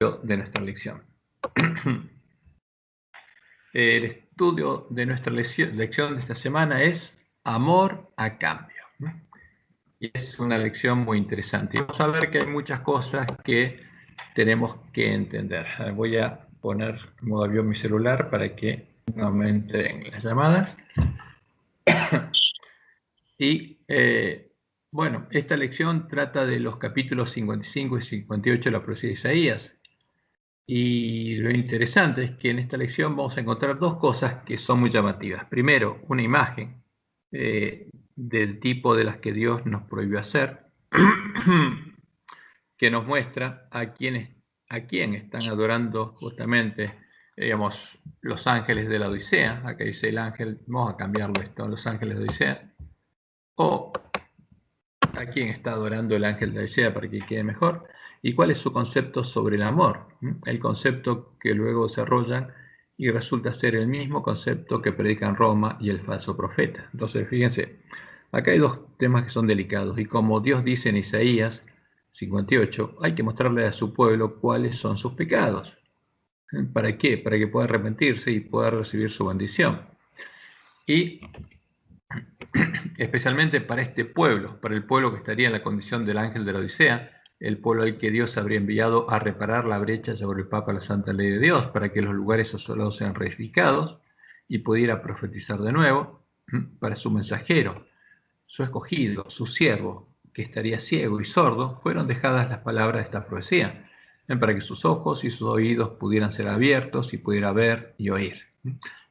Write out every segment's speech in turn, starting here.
de nuestra lección. El estudio de nuestra lección de esta semana es Amor a cambio. Y es una lección muy interesante. Y vamos a ver que hay muchas cosas que tenemos que entender. Voy a poner en modo avión mi celular para que no aumenten las llamadas. Y bueno, esta lección trata de los capítulos 55 y 58 de la profecía de Isaías. Y lo interesante es que en esta lección vamos a encontrar dos cosas que son muy llamativas. Primero, una imagen del tipo de las que Dios nos prohibió hacer, que nos muestra a quién están adorando justamente, digamos, los ángeles de la Odisea. Acá dice el ángel, vamos a cambiarlo esto, los ángeles de Odisea. O a quién está adorando el ángel de la Odisea para que quede mejor. ¿Y cuál es su concepto sobre el amor? El concepto que luego desarrollan y resulta ser el mismo concepto que predican Roma y el falso profeta. Entonces, fíjense, acá hay dos temas que son delicados. Y como Dios dice en Isaías 58, hay que mostrarle a su pueblo cuáles son sus pecados. ¿Para qué? Para que pueda arrepentirse y pueda recibir su bendición. Y especialmente para este pueblo, para el pueblo que estaría en la condición del ángel de la Odisea, el pueblo al que Dios habría enviado a reparar la brecha sobre el Papa, la santa ley de Dios, para que los lugares asolados sean reedificados y pudiera profetizar de nuevo, para su mensajero, su escogido, su siervo, que estaría ciego y sordo, fueron dejadas las palabras de esta profecía, para que sus ojos y sus oídos pudieran ser abiertos y pudiera ver y oír.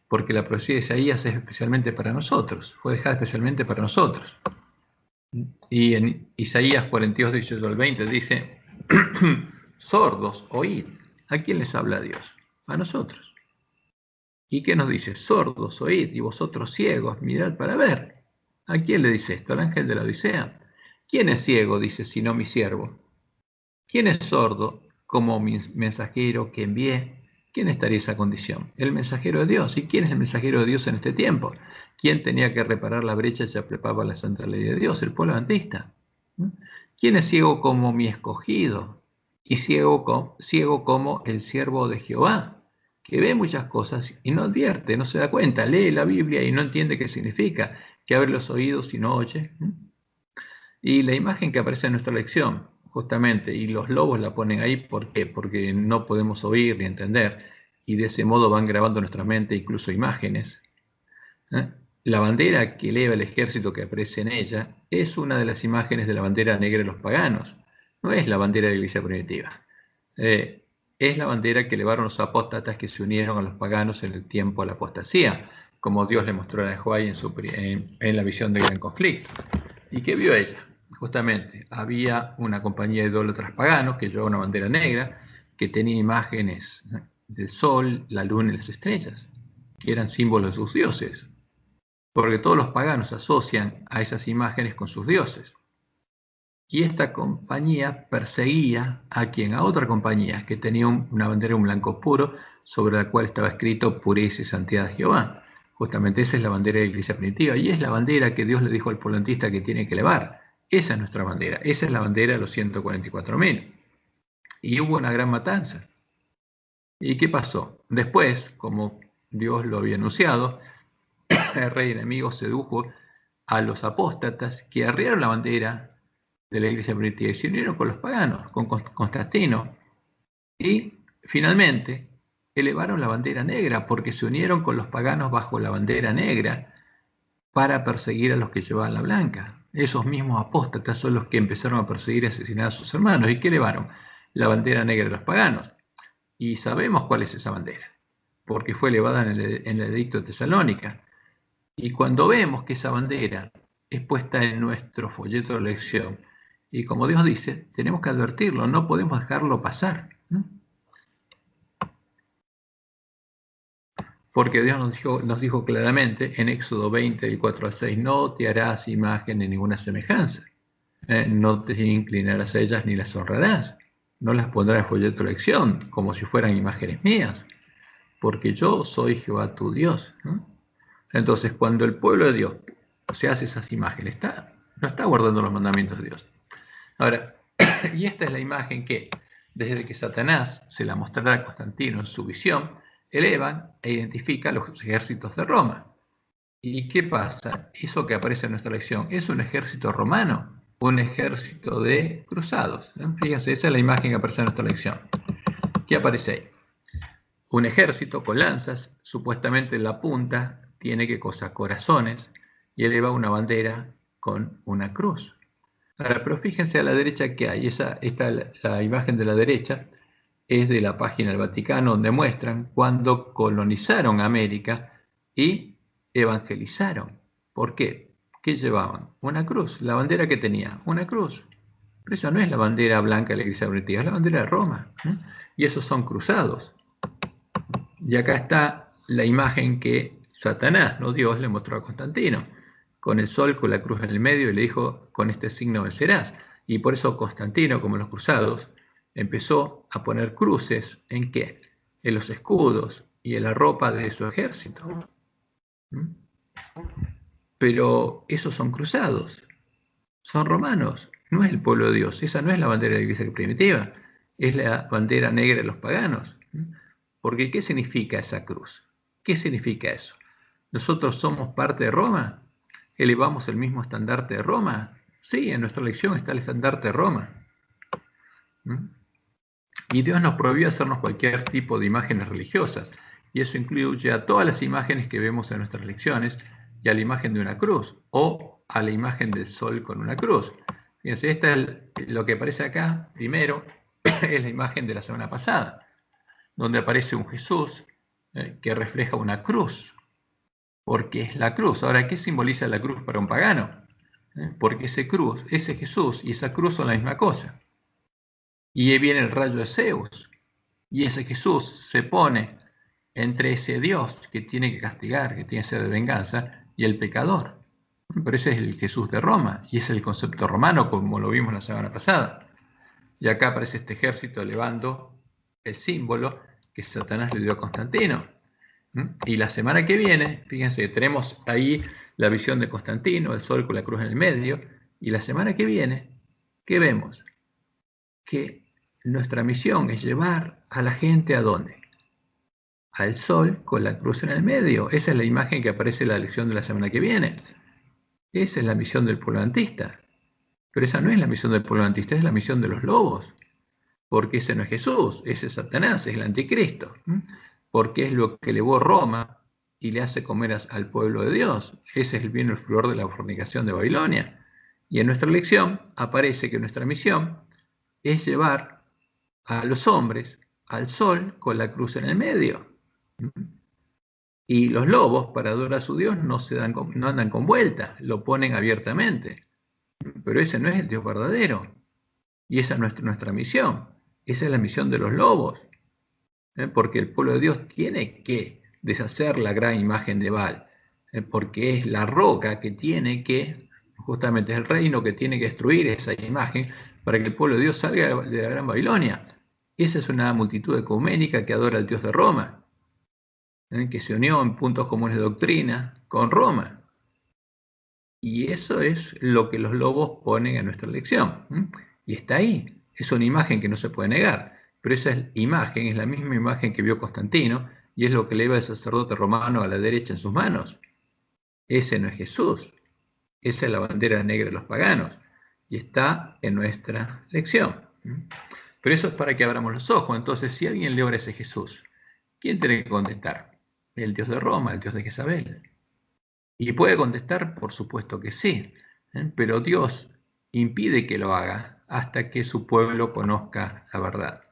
Porque la profecía de Isaías es especialmente para nosotros, fue dejada especialmente para nosotros. Y en Isaías 42, 18 al 20 dice, sordos, oíd. ¿A quién les habla Dios? A nosotros. ¿Y qué nos dice? Sordos, oíd, y vosotros ciegos, mirad para ver. ¿A quién le dice esto? Al ángel de la Odisea. ¿Quién es ciego? Dice, sino mi siervo. ¿Quién es sordo como mi mensajero que envié? ¿Quién estaría en esa condición? El mensajero de Dios. ¿Y quién es el mensajero de Dios en este tiempo? ¿Quién tenía que reparar la brecha y preparaba la santa ley de Dios? El pueblo adventista. ¿Quién es ciego como mi escogido? Y ciego como el siervo de Jehová, que ve muchas cosas y no advierte, no se da cuenta, lee la Biblia y no entiende qué significa, que abre los oídos y no oye. Y la imagen que aparece en nuestra lección, justamente, y los lobos la ponen ahí, ¿por qué? Porque no podemos oír ni entender, y de ese modo van grabando en nuestra mente incluso imágenes. La bandera que eleva el ejército que aparece en ella es una de las imágenes de la bandera negra de los paganos. No es la bandera de la iglesia primitiva. Es la bandera que elevaron los apóstatas que se unieron a los paganos en el tiempo de la apostasía, como Dios le mostró a Joai en la visión del gran conflicto. ¿Y qué vio ella? Justamente, había una compañía de idólatras paganos que llevaba una bandera negra que tenía imágenes del sol, la luna y las estrellas, que eran símbolos de sus dioses, porque todos los paganos asocian a esas imágenes con sus dioses. Y esta compañía perseguía a otra compañía que tenía una bandera en blanco puro sobre la cual estaba escrito pureza y santidad de Jehová. Justamente esa es la bandera de la iglesia primitiva y es la bandera que Dios le dijo al polantista que tiene que elevar. Esa es nuestra bandera, esa es la bandera de los 144.000. Y hubo una gran matanza. ¿Y qué pasó? Después, como Dios lo había anunciado, el rey enemigo sedujo a los apóstatas que arriaron la bandera de la iglesia primitiva y se unieron con los paganos, con Constantino, y finalmente elevaron la bandera negra porque se unieron con los paganos bajo la bandera negra para perseguir a los que llevaban la blanca. Esos mismos apóstatas son los que empezaron a perseguir y asesinar a sus hermanos. ¿Y qué elevaron? La bandera negra de los paganos. Y sabemos cuál es esa bandera, porque fue elevada en el edicto de Tesalónica. Y cuando vemos que esa bandera es puesta en nuestro folleto de lección, y como Dios dice, tenemos que advertirlo, no podemos dejarlo pasar. Porque Dios nos dijo claramente en Éxodo 20, del 4 al 6, no te harás imagen de ninguna semejanza, no te inclinarás a ellas ni las honrarás, no las pondrás en folleto de lección como si fueran imágenes mías, porque yo soy Jehová tu Dios. Entonces, cuando el pueblo de Dios se hace esas imágenes, no está guardando los mandamientos de Dios. Ahora, y esta es la imagen que Desde que Satanás se la mostrará a Constantino en su visión, elevan e identifican los ejércitos de Roma. ¿Y qué pasa? Eso que aparece en nuestra lección es un ejército romano, un ejército de cruzados. Fíjense, esa es la imagen que aparece en nuestra lección. ¿Qué aparece ahí? Un ejército con lanzas, supuestamente en la punta tiene que cosa corazones y eleva una bandera con una cruz. Ahora, pero fíjense a la derecha que hay, la imagen de la derecha es de la página del Vaticano, donde muestran cuando colonizaron América y evangelizaron. ¿Por qué? ¿Qué llevaban? Una cruz. La bandera que tenía, una cruz. Pero esa no es la bandera blanca de la Iglesia primitiva, es la bandera de Roma. Y esos son cruzados. Y acá está la imagen que Satanás, no Dios, le mostró a Constantino, con el sol, con la cruz en el medio, y le dijo, con este signo vencerás. Y por eso Constantino, como los cruzados, empezó a poner cruces, ¿en qué? En los escudos y en la ropa de su ejército. Pero esos son cruzados, son romanos, no es el pueblo de Dios. Esa no es la bandera de la iglesia primitiva, es la bandera negra de los paganos. Porque ¿qué significa esa cruz? ¿Qué significa eso? ¿Nosotros somos parte de Roma? ¿Elevamos el mismo estandarte de Roma? Sí, en nuestra lección está el estandarte de Roma. Y Dios nos prohibió hacernos cualquier tipo de imágenes religiosas, y eso incluye a todas las imágenes que vemos en nuestras lecciones, y a la imagen de una cruz, o a la imagen del sol con una cruz. Fíjense, lo que aparece acá, primero, es la imagen de la semana pasada, donde aparece un Jesús que refleja una cruz, porque es la cruz. Ahora, ¿qué simboliza la cruz para un pagano? Porque ese Jesús y esa cruz son la misma cosa. Y ahí viene el rayo de Zeus, y ese Jesús se pone entre ese Dios que tiene que castigar, que tiene sed de venganza, y el pecador. Pero ese es el Jesús de Roma, y es el concepto romano, como lo vimos la semana pasada. Y acá aparece este ejército elevando el símbolo que Satanás le dio a Constantino. Y la semana que viene, fíjense, tenemos ahí la visión de Constantino, el sol con la cruz en el medio, y la semana que viene, ¿qué vemos? Que nuestra misión es llevar a la gente ¿a dónde? Al sol con la cruz en el medio. Esa es la imagen que aparece en la lección de la semana que viene. Esa es la misión del pueblo adventista. Pero esa no es la misión del pueblo adventista, es la misión de los lobos. Porque ese no es Jesús, ese es Satanás, es el anticristo. Porque es lo que elevó Roma y le hace comer al pueblo de Dios. Ese es el bien y el furor de la fornicación de Babilonia. Y en nuestra lección aparece que nuestra misión es llevar a los hombres al sol con la cruz en el medio. Y los lobos, para adorar a su Dios, no andan con vuelta, lo ponen abiertamente. Pero ese no es el Dios verdadero. Y esa es nuestra misión. Esa es la misión de los lobos. Porque el pueblo de Dios tiene que deshacer la gran imagen de Baal. Porque es la roca que tiene que, justamente es el reino que tiene que destruir esa imagen para que el pueblo de Dios salga de la gran Babilonia. Esa es una multitud ecuménica que adora al Dios de Roma, que se unió en puntos comunes de doctrina con Roma. Y eso es lo que los lobos ponen en nuestra lección. Y está ahí. Es una imagen que no se puede negar. Pero esa imagen es la misma imagen que vio Constantino y es lo que eleva el sacerdote romano a la derecha en sus manos. Ese no es Jesús. Esa es la bandera negra de los paganos. Y está en nuestra lección. Pero eso es para que abramos los ojos. Entonces, si alguien le ora a ese Jesús, ¿quién tiene que contestar? El Dios de Roma, el Dios de Jezabel. Y puede contestar, por supuesto que sí, pero Dios impide que lo haga hasta que su pueblo conozca la verdad.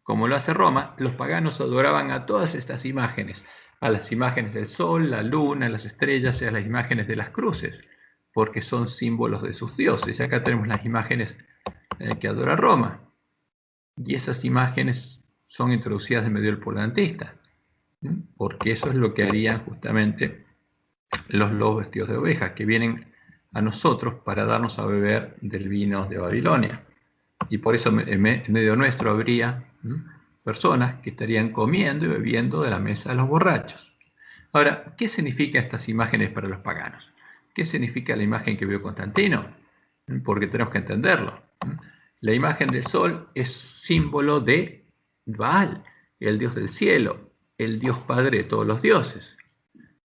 Como lo hace Roma, los paganos adoraban a todas estas imágenes, a las imágenes del sol, la luna, las estrellas y a las imágenes de las cruces, porque son símbolos de sus dioses. Y acá tenemos las imágenes que adora Roma. Y esas imágenes son introducidas en medio del pueblo adventista, porque eso es lo que harían justamente los lobos vestidos de ovejas, que vienen a nosotros para darnos a beber del vino de Babilonia. Y por eso en medio nuestro habría personas que estarían comiendo y bebiendo de la mesa de los borrachos. Ahora, ¿qué significan estas imágenes para los paganos? ¿Qué significa la imagen que vio Constantino? Porque tenemos que entenderlo. La imagen del sol es símbolo de Baal, el dios del cielo, el dios padre de todos los dioses.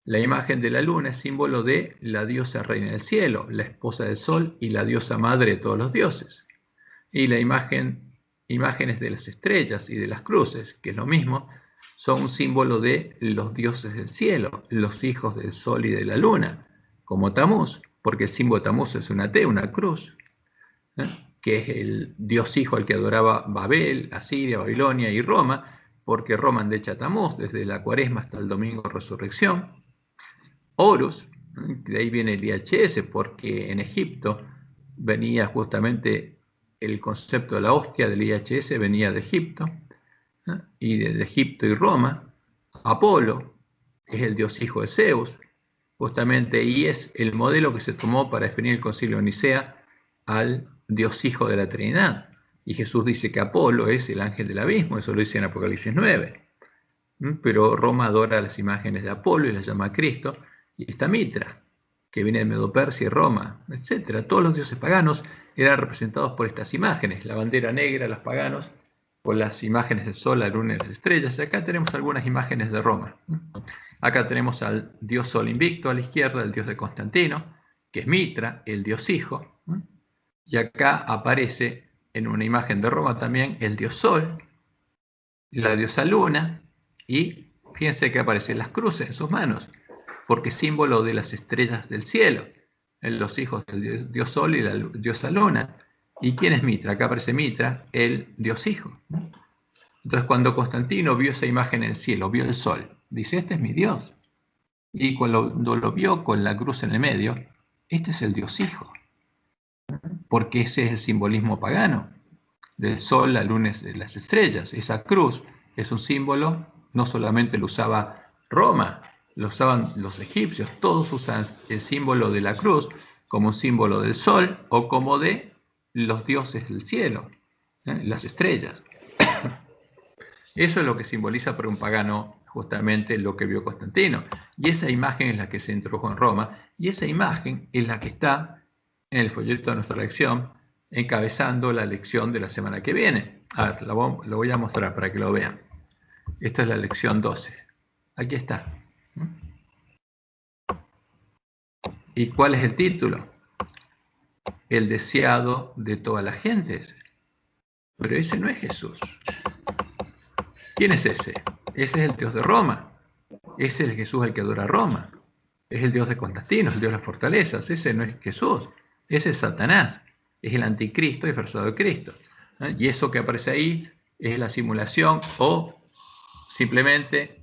La imagen de la luna es símbolo de la diosa reina del cielo, la esposa del sol y la diosa madre de todos los dioses. Y la imágenes de las estrellas y de las cruces, que es lo mismo, son un símbolo de los dioses del cielo, los hijos del sol y de la luna, como Tamuz, porque el símbolo de Tamuz es una T, una cruz, que es el dios hijo al que adoraba Babel, Asiria, Babilonia y Roma, porque Roma endecha Tamuz desde la cuaresma hasta el domingo de resurrección. Horus, de ahí viene el IHS, porque en Egipto venía justamente el concepto de la hostia del IHS, venía de Egipto, y de Egipto y Roma. Apolo es el dios hijo de Zeus, justamente, y es el modelo que se tomó para definir el concilio de Nicea al dios hijo de la Trinidad. Y Jesús dice que Apolo es el ángel del abismo, eso lo dice en Apocalipsis 9. Pero Roma adora las imágenes de Apolo y las llama a Cristo. Y está Mitra, que viene de Medo-Persia y Roma, etc. Todos los dioses paganos eran representados por estas imágenes. La bandera negra, los paganos, con las imágenes del sol, la luna y las estrellas. Acá tenemos algunas imágenes de Roma. Acá tenemos al dios sol invicto a la izquierda, el dios de Constantino, que es Mitra, el dios hijo. Y acá aparece en una imagen de Roma también el dios sol, la diosa luna, y fíjense que aparecen las cruces en sus manos, porque es símbolo de las estrellas del cielo, en los hijos del dios sol y la diosa luna. ¿Y quién es Mitra? Acá aparece Mitra, el dios hijo. Entonces, cuando Constantino vio esa imagen en el cielo, vio el sol, dice, este es mi Dios. Y cuando lo vio con la cruz en el medio, este es el Dios hijo, porque ese es el simbolismo pagano del sol, la luna y las estrellas. Esa cruz es un símbolo, no solamente lo usaba Roma, lo usaban los egipcios, todos usan el símbolo de la cruz como un símbolo del sol o como de los dioses del cielo, las estrellas. Eso es lo que simboliza para un pagano justamente lo que vio Constantino. Y esa imagen es la que se introdujo en Roma, y esa imagen es la que está en el folleto de nuestra lección, encabezando la lección de la semana que viene. A ver, lo voy a mostrar para que lo vean. Esta es la lección 12. Aquí está. ¿Y cuál es el título? El deseado de todas las gentes. Pero ese no es Jesús. ¿Quién es ese? Ese es el Dios de Roma. Ese es el Jesús al que adora Roma. Es el Dios de Constantino, es el Dios de las fortalezas. Ese no es Jesús. Ese es Satanás. Es el anticristo disfrazado de Cristo. Y eso que aparece ahí es la simulación o simplemente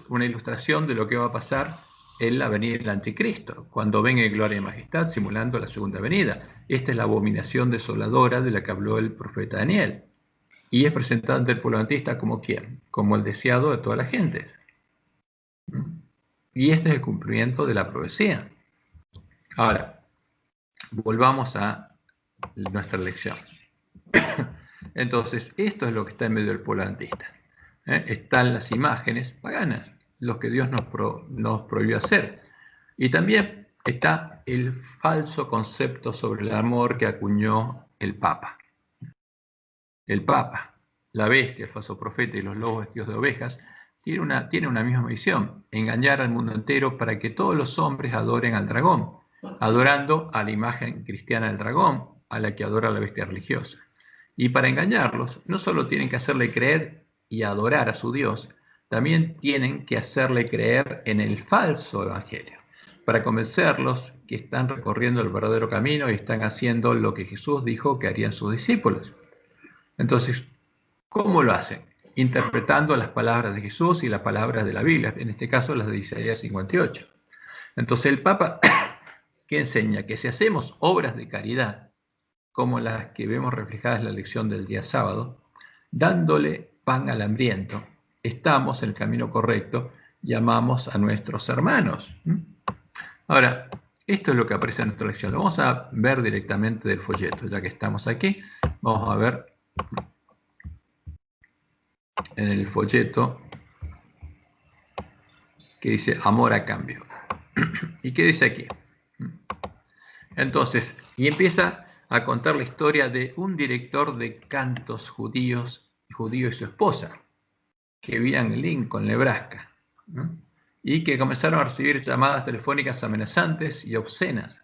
una ilustración de lo que va a pasar en la venida del anticristo, cuando venga en gloria y majestad, simulando la segunda venida. Esta es la abominación desoladora de la que habló el profeta Daniel. Y es presentado ante el pueblo adventista como ¿quién? Como el deseado de toda la gente. Y este es el cumplimiento de la profecía. Ahora, volvamos a nuestra lección. Entonces, esto es lo que está en medio del pueblo adventista. Están las imágenes paganas, lo que Dios nos prohibió hacer. Y también está el falso concepto sobre el amor que acuñó el Papa. El Papa, la bestia, el falso profeta y los lobos vestidos de ovejas, tiene una misma misión: engañar al mundo entero para que todos los hombres adoren al dragón, adorando a la imagen cristiana del dragón, a la que adora la bestia religiosa. Y para engañarlos, no solo tienen que hacerle creer y adorar a su Dios, también tienen que hacerle creer en el falso evangelio, para convencerlos que están recorriendo el verdadero camino y están haciendo lo que Jesús dijo que harían sus discípulos. Entonces, ¿cómo lo hacen? Interpretando las palabras de Jesús y las palabras de la Biblia, en este caso las de Isaías 58. Entonces el Papa, ¿qué enseña? Que si hacemos obras de caridad, como las que vemos reflejadas en la lección del día sábado, dándole pan al hambriento, estamos en el camino correcto y amamos a nuestros hermanos. Ahora, esto es lo que aparece en nuestra lección. Lo vamos a ver directamente del folleto, ya que estamos aquí. Vamos a ver en el folleto que dice amor a cambio. ¿Y qué dice aquí? Entonces, y empieza a contar la historia de un director de cantos judío y su esposa, que vivían en Lincoln, Nebraska, ¿no? Y que comenzaron a recibir llamadas telefónicas amenazantes y obscenas.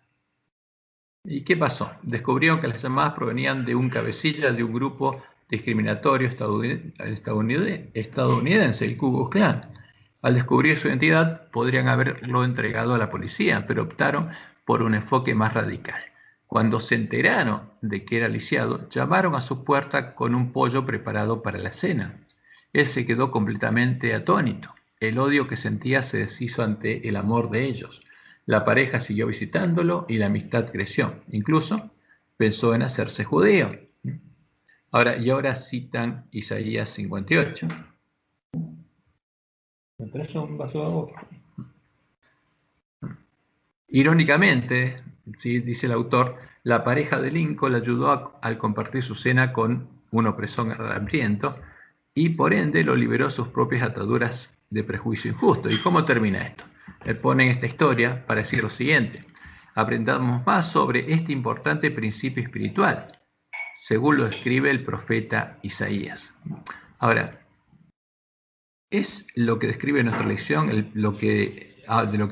¿Y qué pasó? Descubrieron que las llamadas provenían de un cabecilla de un grupo discriminatorio estadounidense, el Ku Klux Klan. Al descubrir su identidad, podrían haberlo entregado a la policía, pero optaron por un enfoque más radical. Cuando se enteraron de que era lisiado, llamaron a su puerta con un pollo preparado para la cena. Él se quedó completamente atónito. El odio que sentía se deshizo ante el amor de ellos. La pareja siguió visitándolo y la amistad creció. Incluso pensó en hacerse judío. Ahora citan Isaías 58. ¿Me traes un vaso de agua? Irónicamente, ¿sí?, dice el autor, la pareja de Lincoln le ayudó al compartir su cena con un opresor hambriento y por ende lo liberó de sus propias ataduras de prejuicio injusto. ¿Y cómo termina esto? Él pone en esta historia para decir lo siguiente: aprendamos más sobre este importante principio espiritual, según lo escribe el profeta Isaías. Ahora, ¿es lo que describe nuestra lección de lo que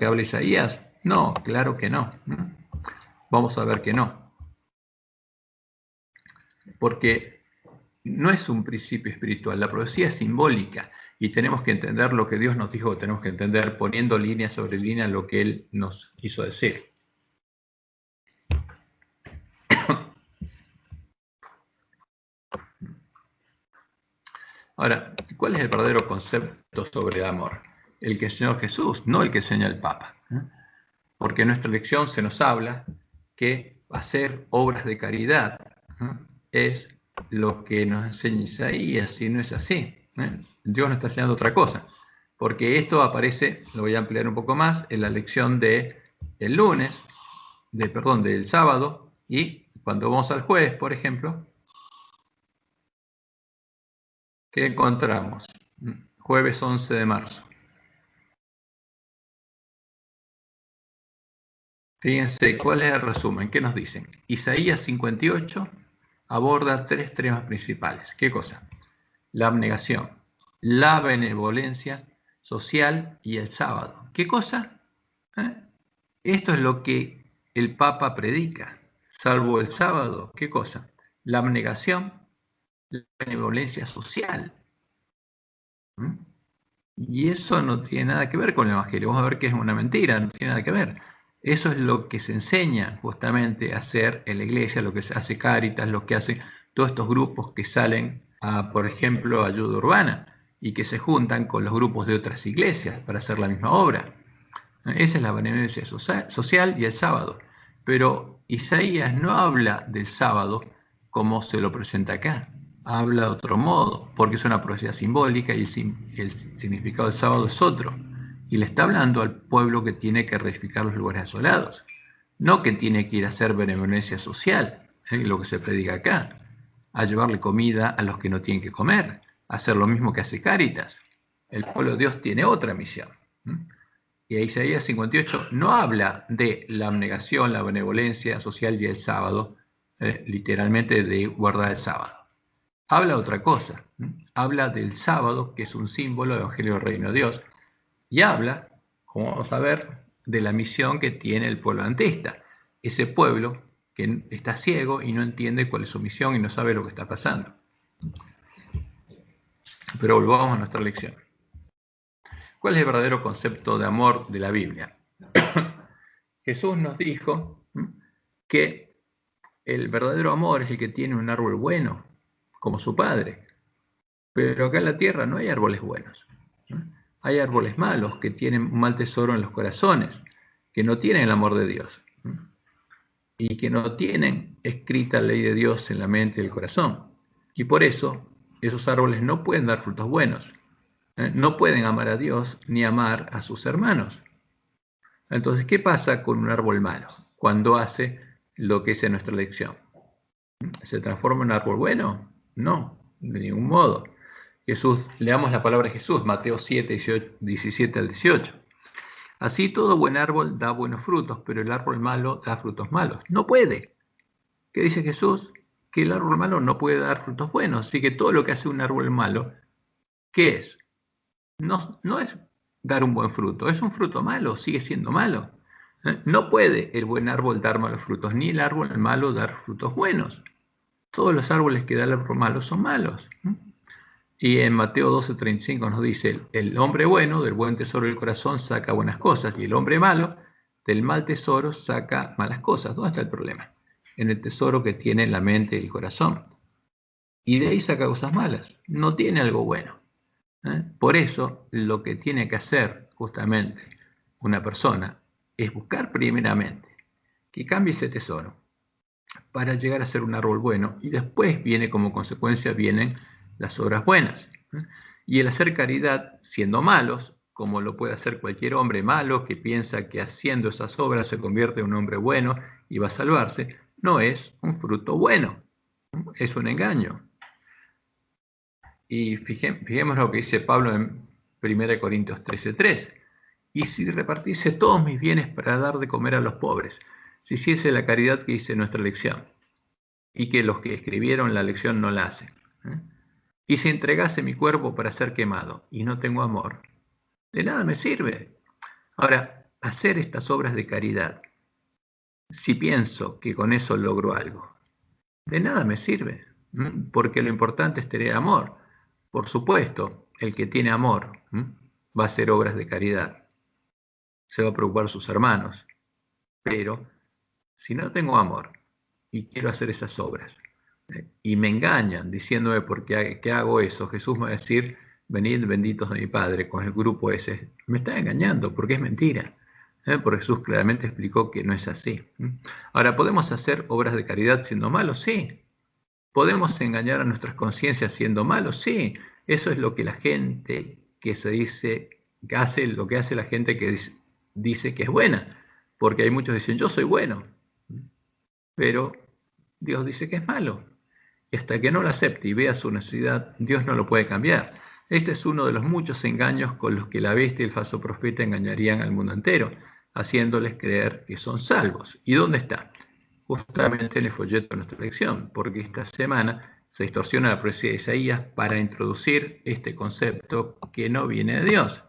habla Isaías? No, claro que no. Vamos a ver que no. Porque no es un principio espiritual, la profecía es simbólica y tenemos que entender lo que Dios nos dijo, tenemos que entender poniendo línea sobre línea lo que Él nos quiso decir. Ahora, ¿cuál es el verdadero concepto sobre el amor? El que enseñó Jesús, no el que enseña el Papa. Porque en nuestra lección se nos habla que hacer obras de caridad es lo que nos enseña Isaías, y no es así. Dios nos está enseñando otra cosa. Porque esto aparece, lo voy a ampliar un poco más, en la lección del sábado, y cuando vamos al jueves, por ejemplo, ¿qué encontramos? Jueves 11 de marzo. Fíjense, ¿cuál es el resumen? ¿Qué nos dicen? Isaías 58 aborda tres temas principales. ¿Qué cosa? La abnegación, la benevolencia social y el sábado. ¿Qué cosa? Esto es lo que el Papa predica, salvo el sábado. ¿Qué cosa? La abnegación, la benevolencia social. Y eso no tiene nada que ver con el Evangelio. Vamos a ver que es una mentira, no tiene nada que ver. Eso es lo que se enseña justamente a hacer en la iglesia, lo que se hace Cáritas, lo que hacen todos estos grupos que salen a, por ejemplo, ayuda urbana y que se juntan con los grupos de otras iglesias para hacer la misma obra. Esa es la benevolencia social y el sábado. Pero Isaías no habla del sábado como se lo presenta acá. Habla de otro modo, porque es una profecía simbólica y el significado del sábado es otro. Y le está hablando al pueblo que tiene que reedificar los lugares asolados, no que tiene que ir a hacer benevolencia social, lo que se predica acá, a llevarle comida a los que no tienen que comer, a hacer lo mismo que hace Cáritas. El pueblo de Dios tiene otra misión. Y Isaías 58 no habla de la abnegación, la benevolencia social y el sábado, literalmente de guardar el sábado. Habla otra cosa, habla del sábado, que es un símbolo del Evangelio del Reino de Dios, y habla, como vamos a ver, de la misión que tiene el pueblo adventista, ese pueblo que está ciego y no entiende cuál es su misión y no sabe lo que está pasando. Pero volvamos a nuestra lección. ¿Cuál es el verdadero concepto de amor de la Biblia? Jesús nos dijo que el verdadero amor es el que tiene un árbol bueno, como su Padre. Pero acá en la tierra no hay árboles buenos. Hay árboles malos que tienen un mal tesoro en los corazones, que no tienen el amor de Dios y que no tienen escrita la ley de Dios en la mente y el corazón. Y por eso esos árboles no pueden dar frutos buenos. No pueden amar a Dios ni amar a sus hermanos. Entonces, ¿qué pasa con un árbol malo cuando hace lo que es en nuestra lección? ¿Se transforma en un árbol bueno? No, de ningún modo. Jesús, leamos la palabra de Jesús, Mateo 7, 17 al 18. Así todo buen árbol da buenos frutos, pero el árbol malo da frutos malos. No puede. ¿Qué dice Jesús? Que el árbol malo no puede dar frutos buenos. Así que todo lo que hace un árbol malo, ¿qué es? No es dar un buen fruto, es un fruto malo, sigue siendo malo. No puede el buen árbol dar malos frutos, ni el árbol malo dar frutos buenos. Todos los árboles que da el árbol malo son malos. Y en Mateo 12:35 nos dice, el hombre bueno del buen tesoro del corazón saca buenas cosas, y el hombre malo del mal tesoro saca malas cosas. ¿Dónde está el problema? En el tesoro que tiene en la mente y el corazón. Y de ahí saca cosas malas, no tiene algo bueno. Por eso, lo que tiene que hacer justamente una persona es buscar primeramente que cambie ese tesoro para llegar a ser un árbol bueno, y después viene como consecuencia vienen las obras buenas. Y el hacer caridad siendo malos, como lo puede hacer cualquier hombre malo que piensa que haciendo esas obras se convierte en un hombre bueno y va a salvarse, no es un fruto bueno, es un engaño. Y fijemos lo que dice Pablo en 1 Corintios 13:3. Y si repartiese todos mis bienes para dar de comer a los pobres, si hiciese la caridad que hice en nuestra lección, y que los que escribieron la lección no la hacen, y si entregase mi cuerpo para ser quemado, y no tengo amor, de nada me sirve. Ahora, hacer estas obras de caridad, si pienso que con eso logro algo, de nada me sirve, porque lo importante es tener amor. Por supuesto, el que tiene amor va a hacer obras de caridad, se va a preocupar de sus hermanos, pero si no tengo amor y quiero hacer esas obras, y me engañan diciéndome por qué hago eso, Jesús me va a decir, venid benditos de mi Padre, con el grupo ese. Me está engañando porque es mentira. Porque Jesús claramente explicó que no es así. Ahora, ¿podemos hacer obras de caridad siendo malos? Sí. ¿Podemos engañar a nuestras conciencias siendo malos? Sí. Eso es lo que la gente que se dice, que hace, lo que hace la gente que dice que es buena. Porque hay muchos que dicen, yo soy bueno. Pero Dios dice que es malo. Y hasta que no lo acepte y vea su necesidad, Dios no lo puede cambiar. Este es uno de los muchos engaños con los que la bestia y el falso profeta engañarían al mundo entero, haciéndoles creer que son salvos. ¿Y dónde está? Justamente en el folleto de nuestra lección, porque esta semana se distorsiona la profecía de Isaías para introducir este concepto que no viene de Dios.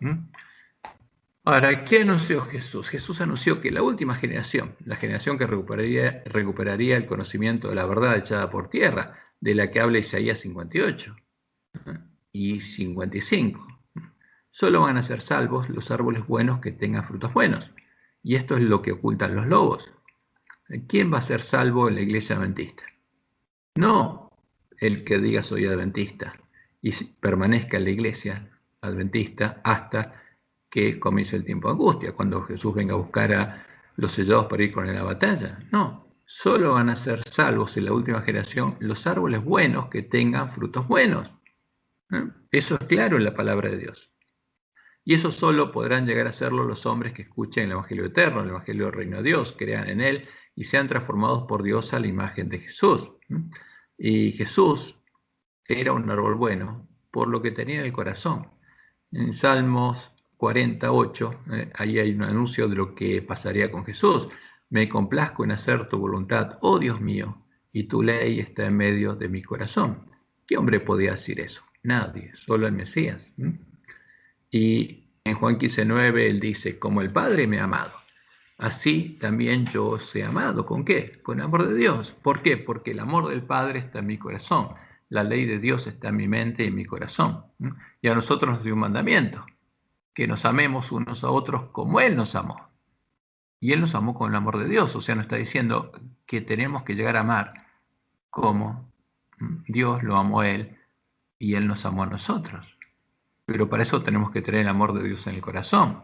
Ahora, ¿qué anunció Jesús? Jesús anunció que la última generación, la generación que recuperaría el conocimiento de la verdad echada por tierra, de la que habla Isaías 58 y 55. Solo van a ser salvos los árboles buenos que tengan frutos buenos. Y esto es lo que ocultan los lobos. ¿Quién va a ser salvo en la iglesia adventista? No el que diga soy adventista y permanezca en la iglesia adventista hasta que comience el tiempo de angustia, cuando Jesús venga a buscar a los sellados para ir con él a la batalla. No, solo van a ser salvos en la última generación los árboles buenos que tengan frutos buenos. Eso es claro en la palabra de Dios. Y eso solo podrán llegar a hacerlo los hombres que escuchen el Evangelio eterno, el Evangelio del Reino de Dios, crean en él y sean transformados por Dios a la imagen de Jesús. Y Jesús era un árbol bueno por lo que tenía en el corazón. En Salmos 48, ahí hay un anuncio de lo que pasaría con Jesús. Me complazco en hacer tu voluntad, oh Dios mío, y tu ley está en medio de mi corazón. ¿Qué hombre podía decir eso? Nadie, solo el Mesías. Y en Juan 15:9 él dice, como el Padre me ha amado, así también yo os he amado. ¿Con qué? Con el amor de Dios. ¿Por qué? Porque el amor del Padre está en mi corazón. La ley de Dios está en mi mente y en mi corazón. Y a nosotros nos dio un mandamiento, que nos amemos unos a otros como Él nos amó. Y Él nos amó con el amor de Dios. O sea, nos está diciendo que tenemos que llegar a amar como Dios lo amó a Él y Él nos amó a nosotros. Pero para eso tenemos que tener el amor de Dios en el corazón.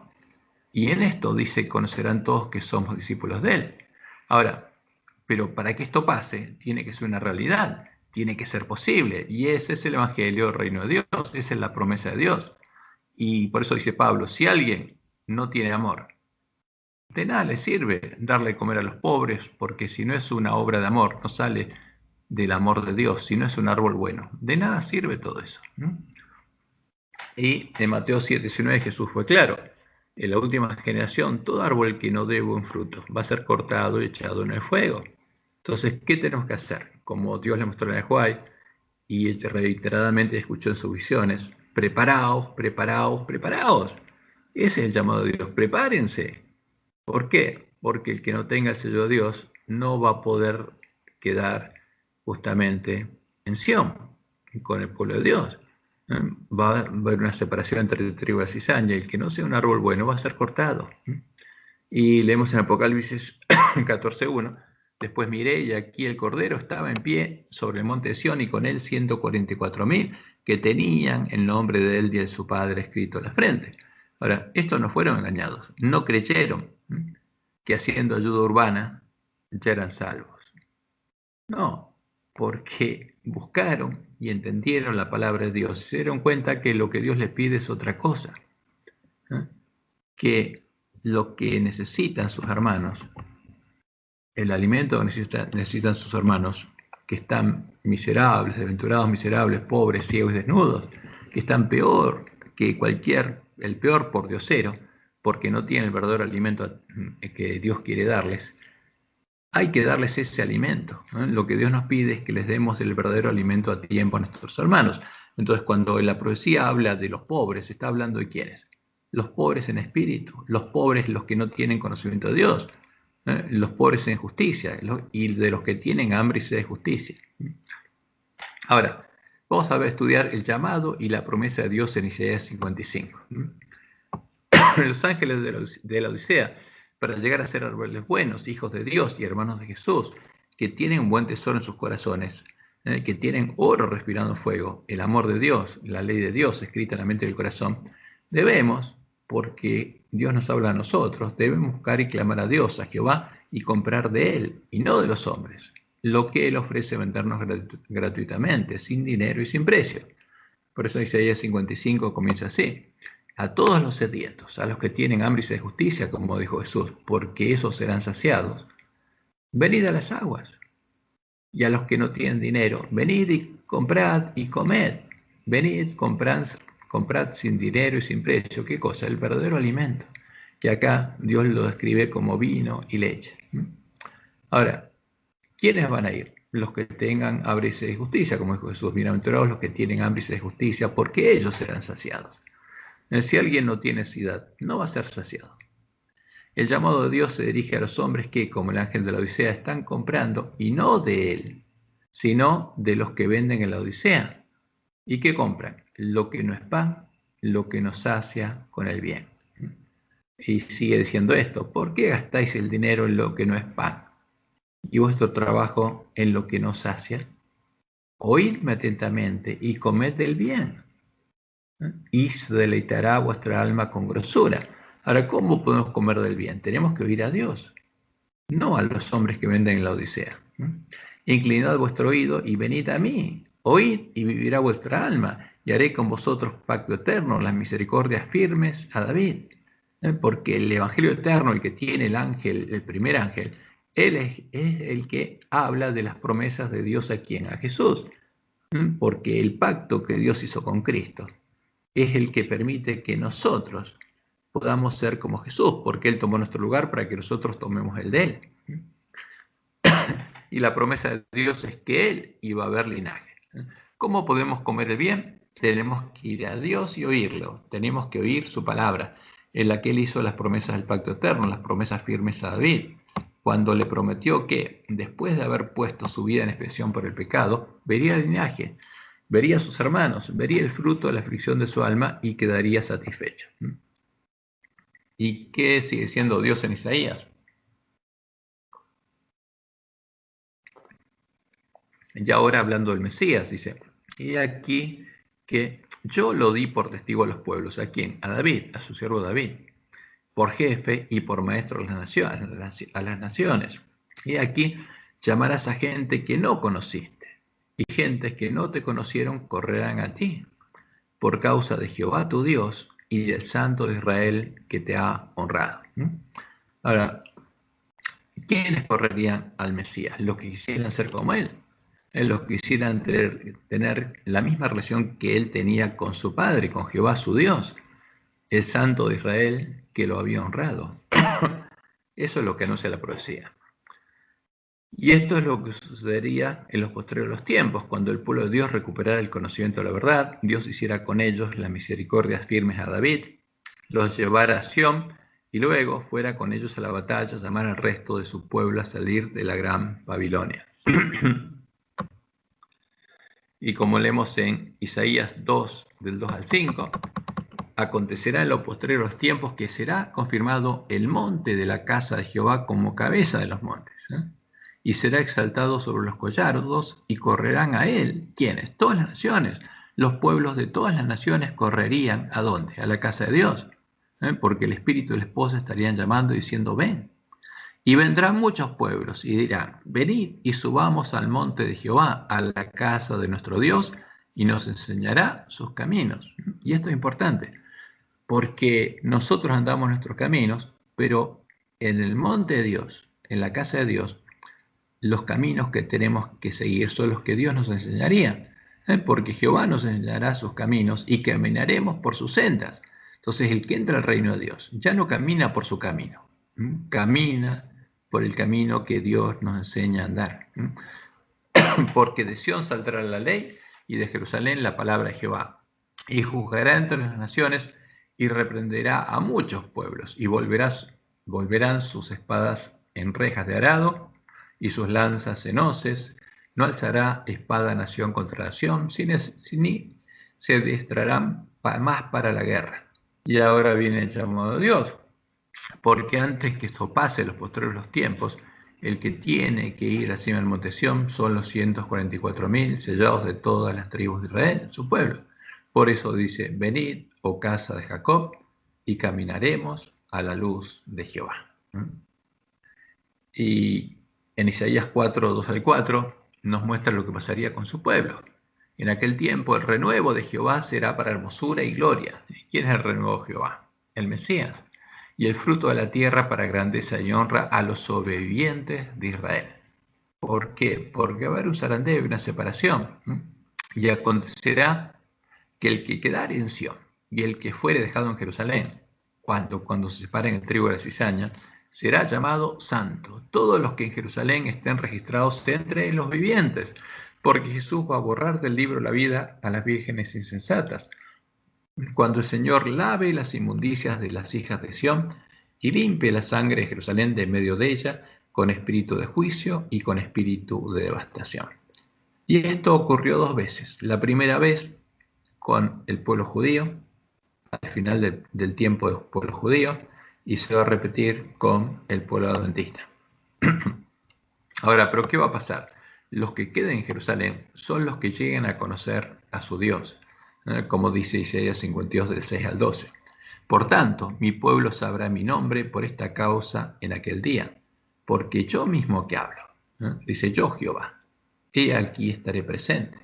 Y en esto dice, conocerán todos que somos discípulos de Él. Ahora, pero para que esto pase, tiene que ser una realidad, tiene que ser posible. Y ese es el Evangelio del Reino de Dios, esa es la promesa de Dios. Y por eso dice Pablo, si alguien no tiene amor, de nada le sirve darle de comer a los pobres, porque si no es una obra de amor, no sale del amor de Dios, si no es un árbol bueno. De nada sirve todo eso. Y en Mateo 7:19 Jesús fue claro. En la última generación, todo árbol que no dé buen fruto va a ser cortado y echado en el fuego. Entonces, ¿qué tenemos que hacer? Como Dios le mostró a Nehuay y reiteradamente escuchó en sus visiones, preparaos, preparaos, preparaos. Ese es el llamado de Dios, prepárense. ¿Por qué? Porque el que no tenga el sello de Dios no va a poder quedar justamente en Sión con el pueblo de Dios. Va a haber una separación entre tribu y cizaña, y el que no sea un árbol bueno va a ser cortado. Y leemos en Apocalipsis 14:1, después miré y aquí el Cordero estaba en pie sobre el monte de Sión y con él 144.000 que tenían el nombre de él y de su Padre escrito en la frente. Ahora, estos no fueron engañados, no creyeron que haciendo ayuda urbana ya eran salvos. No, porque buscaron y entendieron la palabra de Dios, se dieron cuenta que lo que Dios les pide es otra cosa, que lo que necesitan sus hermanos, el alimento que necesitan sus hermanos, que están miserables, desventurados, miserables, pobres, ciegos y desnudos, que están peor que el peor pordiosero, porque no tienen el verdadero alimento que Dios quiere darles. Hay que darles ese alimento, ¿no? Lo que Dios nos pide es que les demos el verdadero alimento a tiempo a nuestros hermanos. Entonces, cuando la profecía habla de los pobres, está hablando de quiénes. Los pobres en espíritu, los pobres los que no tienen conocimiento de Dios, los pobres en justicia y de los que tienen hambre y sed de justicia. Ahora, vamos a estudiar el llamado y la promesa de Dios en Isaías 55. Los ángeles de la Odisea, para llegar a ser árboles buenos, hijos de Dios y hermanos de Jesús, que tienen un buen tesoro en sus corazones, que tienen oro respirando fuego, el amor de Dios, la ley de Dios escrita en la mente y el corazón, debemos, porque Dios nos habla a nosotros, debemos buscar y clamar a Dios, a Jehová, y comprar de Él, y no de los hombres, lo que Él ofrece vendernos gratuitamente, sin dinero y sin precio. Por eso Isaías 55 comienza así: a todos los sedientos, a los que tienen hambre y sed de justicia, como dijo Jesús, porque esos serán saciados, venid a las aguas. Y a los que no tienen dinero, venid y comprad y comed. Venid, comprad sin dinero y sin precio. ¿Qué cosa? El verdadero alimento, que acá Dios lo describe como vino y leche. Ahora, ¿quiénes van a ir? Los que tengan hambre y sed de justicia, como dijo Jesús, bienaventurados los que tienen hambre y sed de justicia, porque ellos serán saciados. Si alguien no tiene sed, no va a ser saciado. El llamado de Dios se dirige a los hombres que, como el ángel de la Odisea, están comprando, y no de él, sino de los que venden en la Odisea. ¿Y qué compran? Lo que no es pan, lo que nos sacia con el bien. Y sigue diciendo esto: ¿por qué gastáis el dinero en lo que no es pan y vuestro trabajo en lo que no sacia? Oídme atentamente y comed el bien, y se deleitará vuestra alma con grosura. Ahora, ¿cómo podemos comer del bien? Tenemos que oír a Dios, no a los hombres que venden en la Odisea. Inclinad vuestro oído y venid a mí, oíd y vivirá vuestra alma, y haré con vosotros pacto eterno, las misericordias firmes a David. Porque el evangelio eterno, el que tiene el ángel, el primer ángel, él es el que habla de las promesas de Dios a quien, a Jesús. Porque el pacto que Dios hizo con Cristo es el que permite que nosotros podamos ser como Jesús, porque Él tomó nuestro lugar para que nosotros tomemos el de Él. Y la promesa de Dios es que Él iba a haber linaje. ¿Cómo podemos comer el bien? Tenemos que ir a Dios y oírlo. Tenemos que oír su palabra, en la que Él hizo las promesas del pacto eterno, las promesas firmes a David, cuando le prometió que, después de haber puesto su vida en expiación por el pecado, vería el linaje, vería a sus hermanos, vería el fruto de la aflicción de su alma y quedaría satisfecho. ¿Y qué sigue siendo Dios en Isaías? Y ahora hablando del Mesías, dice: y aquí que yo lo di por testigo a los pueblos. ¿A quién? A David, a su siervo David, por jefe y por maestro a las naciones. Y aquí llamarás a gente que no conociste, y gentes que no te conocieron correrán a ti, por causa de Jehová tu Dios y del Santo de Israel que te ha honrado. Ahora, ¿quiénes correrían al Mesías? Los que quisieran ser como él, los que quisieran tener la misma relación que él tenía con su padre, con Jehová su Dios, el Santo de Israel que lo había honrado. Eso es lo que anuncia la profecía. Y esto es lo que sucedería en los posteriores tiempos, cuando el pueblo de Dios recuperara el conocimiento de la verdad, Dios hiciera con ellos las misericordias firmes a David, los llevara a Sión y luego fuera con ellos a la batalla, llamar al resto de su pueblo a salir de la gran Babilonia. Y como leemos en Isaías 2, del 2 al 5, acontecerá en los posteriores tiempos que será confirmado el monte de la casa de Jehová como cabeza de los montes, y será exaltado sobre los collados, y correrán a él, ¿quiénes? Todas las naciones. Los pueblos de todas las naciones correrían, ¿a dónde? A la casa de Dios, porque el espíritu y la esposa estarían llamando diciendo, ven. Y vendrán muchos pueblos y dirán, venid y subamos al monte de Jehová, a la casa de nuestro Dios, y nos enseñará sus caminos. Y esto es importante, porque nosotros andamos nuestros caminos, pero en el monte de Dios, en la casa de Dios, los caminos que tenemos que seguir son los que Dios nos enseñaría, porque Jehová nos enseñará sus caminos y caminaremos por sus sendas. Entonces el que entra al reino de Dios ya no camina por su camino, camina por el camino que Dios nos enseña a andar. Porque de Sión saldrá la ley y de Jerusalén la palabra de Jehová. Y juzgará entre las naciones y reprenderá a muchos pueblos y volverán sus espadas en rejas de arado y sus lanzas en hoces. No alzará espada nación contra nación, ni se adiestrarán más para la guerra. Y ahora viene el llamado de Dios, porque antes que esto pase, los posteriores tiempos, el que tiene que ir encima del monte Sión son los 144.000 sellados de todas las tribus de Israel, su pueblo. Por eso dice, venid, oh casa de Jacob, y caminaremos a la luz de Jehová. Y en Isaías 4, 2 al 4, nos muestra lo que pasaría con su pueblo. En aquel tiempo el renuevo de Jehová será para hermosura y gloria. ¿Quién es el renuevo de Jehová? El Mesías. Y el fruto de la tierra para grandeza y honra a los sobrevivientes de Israel. ¿Por qué? Porque va a haber un zarandeo y una separación. Y acontecerá que el que quedare en Sión y el que fuere dejado en Jerusalén, cuando se separen el trigo de la cizaña, será llamado santo. Todos los que en Jerusalén estén registrados entre los vivientes, porque Jesús va a borrar del libro la vida a las vírgenes insensatas. Cuando el Señor lave las inmundicias de las hijas de Sión y limpie la sangre de Jerusalén de en medio de ella, con espíritu de juicio y con espíritu de devastación. Y esto ocurrió 2 veces. La primera vez con el pueblo judío, al final del tiempo del pueblo judío, y se va a repetir con el pueblo adventista. Ahora, ¿pero qué va a pasar? Los que queden en Jerusalén son los que lleguen a conocer a su Dios, como dice Isaías 52 del 6 al 12. Por tanto, mi pueblo sabrá mi nombre por esta causa en aquel día, porque yo mismo que hablo, dice yo Jehová, he aquí estaré presente.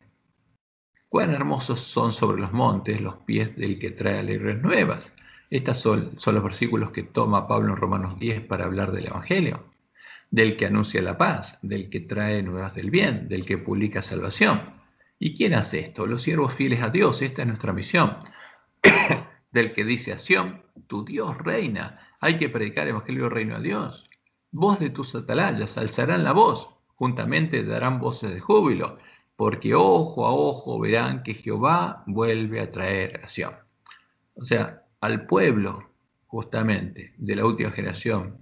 Cuán hermosos son sobre los montes los pies del que trae alegres nuevas. Estos son los versículos que toma Pablo en Romanos 10 para hablar del Evangelio. Del que anuncia la paz, del que trae nuevas del bien, del que publica salvación. ¿Y quién hace esto? Los siervos fieles a Dios, esta es nuestra misión. Del que dice a Sión, tu Dios reina. Hay que predicar el Evangelio del reino de Dios. Voz de tus atalayas, alzarán la voz, juntamente darán voces de júbilo, porque ojo a ojo verán que Jehová vuelve a traer a Sión. O sea, al pueblo, justamente, de la última generación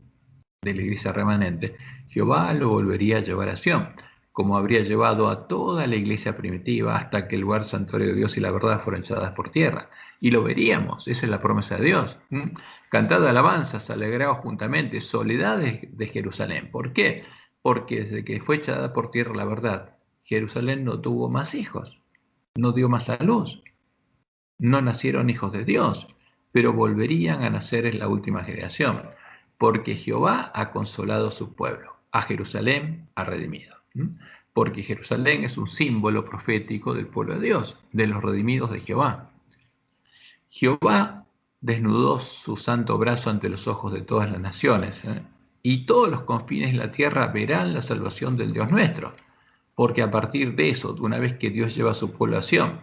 de la iglesia remanente, Jehová lo volvería a llevar a Sión, como habría llevado a toda la iglesia primitiva hasta que el lugar santuario de Dios y la verdad fueron echadas por tierra. Y lo veríamos, esa es la promesa de Dios. Cantad alabanzas, alegraos juntamente, soledad de Jerusalén. ¿Por qué? Porque desde que fue echada por tierra la verdad, Jerusalén no tuvo más hijos, no dio más a luz, no nacieron hijos de Dios, pero volverían a nacer en la última generación, porque Jehová ha consolado a su pueblo, a Jerusalén ha redimido. Porque Jerusalén es un símbolo profético del pueblo de Dios, de los redimidos de Jehová. Jehová desnudó su santo brazo ante los ojos de todas las naciones, y todos los confines de la tierra verán la salvación del Dios nuestro, porque a partir de eso, una vez que Dios lleva a su población,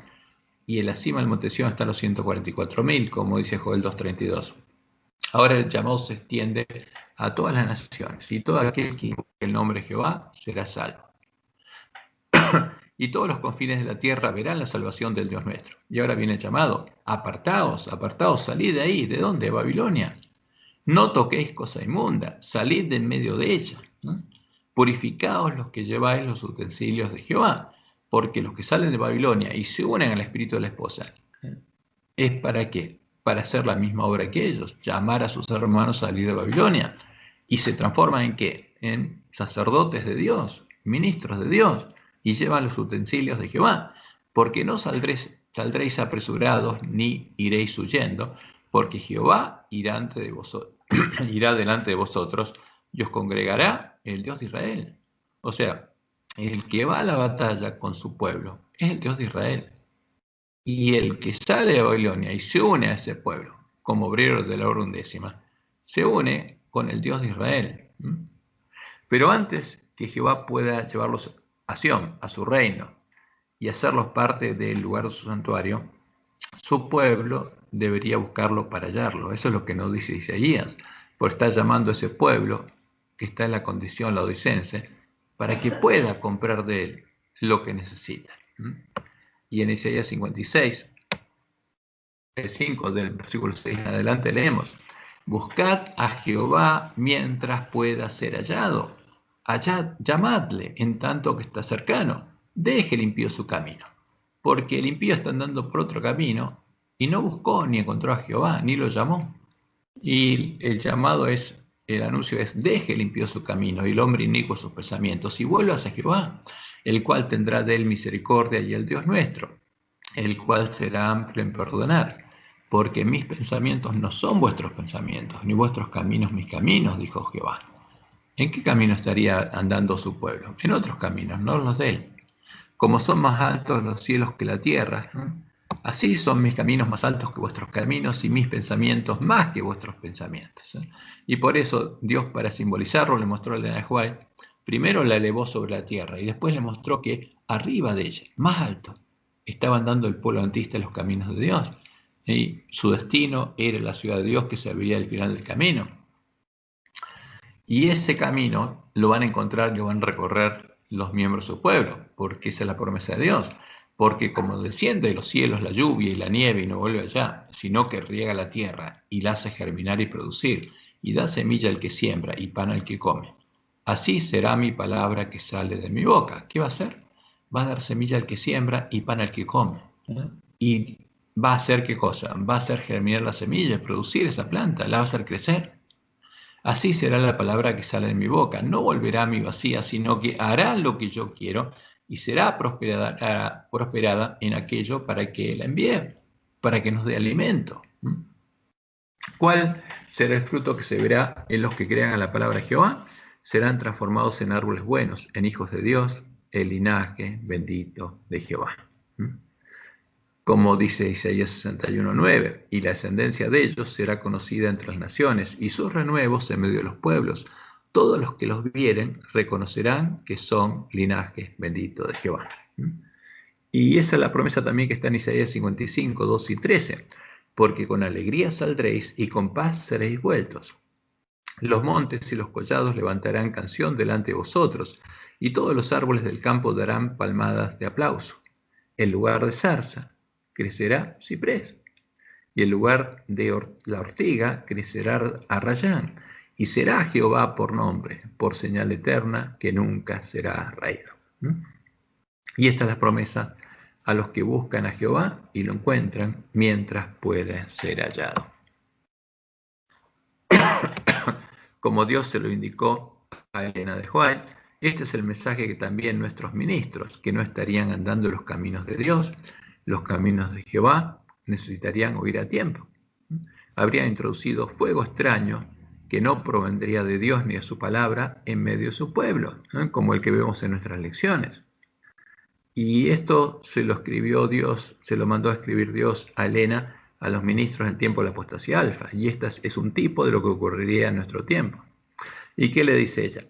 y en la cima del monte Sión están los 144.000, como dice Joel 2.32. Ahora el llamado se extiende a todas las naciones, y todo aquel que invoque el nombre de Jehová será salvo. Y todos los confines de la tierra verán la salvación del Dios nuestro. Y ahora viene el llamado: apartaos, apartaos, salid de ahí. ¿De dónde? De Babilonia. No toquéis cosa inmunda, salid de en medio de ella, ¿no? Purificaos los que lleváis los utensilios de Jehová, porque los que salen de Babilonia y se unen al espíritu de la esposa, ¿es para qué? Para hacer la misma obra que ellos, llamar a sus hermanos a salir de Babilonia. ¿Y se transforman en qué? En sacerdotes de Dios, ministros de Dios, y llevan los utensilios de Jehová, porque no saldréis apresurados ni iréis huyendo, porque Jehová irá delante de vosotros y os congregará el Dios de Israel. O sea, el que va a la batalla con su pueblo es el Dios de Israel. Y el que sale de Babilonia y se une a ese pueblo, como obrero de la hora 11, se une con el Dios de Israel. Pero antes que Jehová pueda llevarlos a Sión, a su reino, y hacerlos parte del lugar de su santuario, su pueblo debería buscarlo para hallarlo. Eso es lo que nos dice Isaías, porque está llamando a ese pueblo que está en la condición laodicense para que pueda comprar de él lo que necesita. Y en Isaías 56, el 5 del versículo 6 en adelante leemos: buscad a Jehová mientras pueda ser hallado, llamadle en tanto que está cercano, deje el impío su camino, porque el impío está andando por otro camino y no buscó ni encontró a Jehová, ni lo llamó. Y el llamado es, el anuncio es: deje el impío su camino y el hombre inicuo sus pensamientos, y vuelvas a Jehová, el cual tendrá de él misericordia, y el Dios nuestro, el cual será amplio en perdonar, porque mis pensamientos no son vuestros pensamientos, ni vuestros caminos mis caminos, dijo Jehová. ¿En qué camino estaría andando su pueblo? En otros caminos, no los de él. Como son más altos los cielos que la tierra, así son mis caminos más altos que vuestros caminos, y mis pensamientos más que vuestros pensamientos. Y por eso Dios, para simbolizarlo, le mostró a la Nehuay. Primero la elevó sobre la tierra y después le mostró que arriba de ella, más alto, estaba andando el pueblo antista en los caminos de Dios. Y su destino era la ciudad de Dios, que se veía al final del camino. Y ese camino lo van a encontrar, lo van a recorrer los miembros de su pueblo, porque esa es la promesa de Dios. Porque como desciende de los cielos la lluvia y la nieve y no vuelve allá, sino que riega la tierra y la hace germinar y producir, y da semilla al que siembra y pan al que come, así será mi palabra que sale de mi boca. ¿Qué va a hacer? Va a dar semilla al que siembra y pan al que come. Y va a hacer ¿qué cosa? Va a hacer germinar la semilla, producir esa planta, la va a hacer crecer. Así será la palabra que sale de mi boca. No volverá a mi vacía, sino que hará lo que yo quiero y será prosperada en aquello para que la envíe, para que nos dé alimento. ¿Cuál será el fruto que se verá en los que crean a la palabra de Jehová? Serán transformados en árboles buenos, en hijos de Dios, el linaje bendito de Jehová. Como dice Isaías 61:9, y la descendencia de ellos será conocida entre las naciones, y sus renuevos en medio de los pueblos. Todos los que los vieren reconocerán que son linaje bendito de Jehová. Y esa es la promesa también que está en Isaías 55, 2 y 13. Porque con alegría saldréis y con paz seréis vueltos. Los montes y los collados levantarán canción delante de vosotros, y todos los árboles del campo darán palmadas de aplauso. En lugar de zarza crecerá ciprés, y en lugar de la ortiga crecerá arrayán, y será Jehová por nombre, por señal eterna que nunca será raído. Y esta es la promesa a los que buscan a Jehová y lo encuentran mientras puede ser hallado. Como Dios se lo indicó a Elena de White, este es el mensaje que también nuestros ministros, que no estarían andando los caminos de Dios, los caminos de Jehová, necesitarían oír a tiempo. Habría introducido fuego extraño que no provendría de Dios ni de su palabra en medio de su pueblo, ¿no? Como el que vemos en nuestras lecciones. Y esto se lo escribió Dios, se lo mandó a escribir Dios a Elena, a los ministros en tiempo de la apostasía alfa. Y este es un tipo de lo que ocurriría en nuestro tiempo. ¿Y qué le dice ella?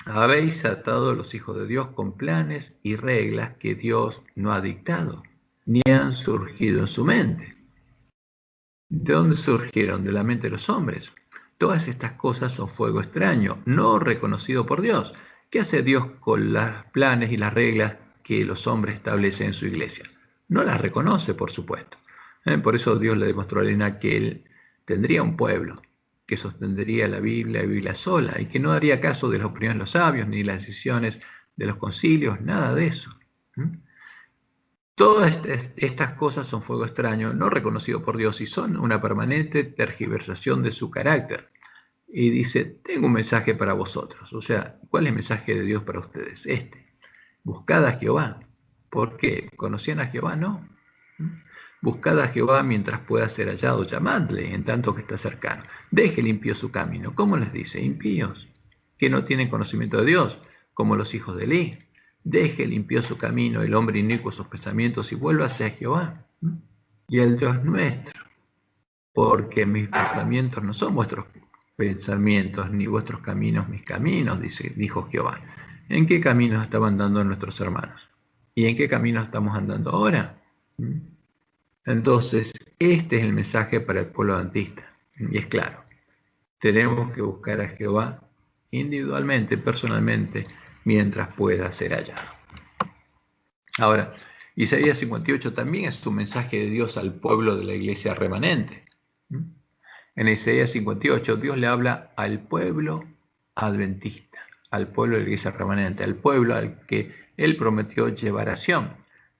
Habéis atado a los hijos de Dios con planes y reglas que Dios no ha dictado, ni han surgido en su mente. ¿De dónde surgieron? De la mente de los hombres. Todas estas cosas son fuego extraño, no reconocido por Dios. ¿Qué hace Dios con los planes y las reglas que los hombres establecen en su iglesia? No las reconoce, por supuesto. Por eso Dios le demostró a Elena que él tendría un pueblo, que sostendría la Biblia sola, y que no daría caso de las opiniones de los sabios, ni las decisiones de los concilios, nada de eso. Todas estas cosas son fuego extraño, no reconocido por Dios, y son una permanente tergiversación de su carácter. Y dice, tengo un mensaje para vosotros. O sea, ¿cuál es el mensaje de Dios para ustedes? Buscad a Jehová. ¿Por qué? ¿Conocían a Jehová? No. Buscad a Jehová mientras pueda ser hallado, llamadle en tanto que está cercano. Deje limpio su camino. ¿Cómo les dice? Impíos, que no tienen conocimiento de Dios, como los hijos de Elí. Deje limpio su camino el hombre inicuo sus pensamientos y vuélvase a Jehová y el Dios nuestro, porque mis pensamientos no son vuestros pensamientos, ni vuestros caminos mis caminos, dijo Jehová. ¿En qué caminos estaban andando nuestros hermanos? ¿Y en qué caminos estamos andando ahora? Entonces, este es el mensaje para el pueblo adventista. Y es claro, tenemos que buscar a Jehová individualmente, personalmente, mientras pueda ser hallado. Ahora, Isaías 58 también es un mensaje de Dios al pueblo de la iglesia remanente. En Isaías 58 Dios le habla al pueblo adventista, al pueblo de la iglesia remanente, al pueblo al que Él prometió llevar a Sión,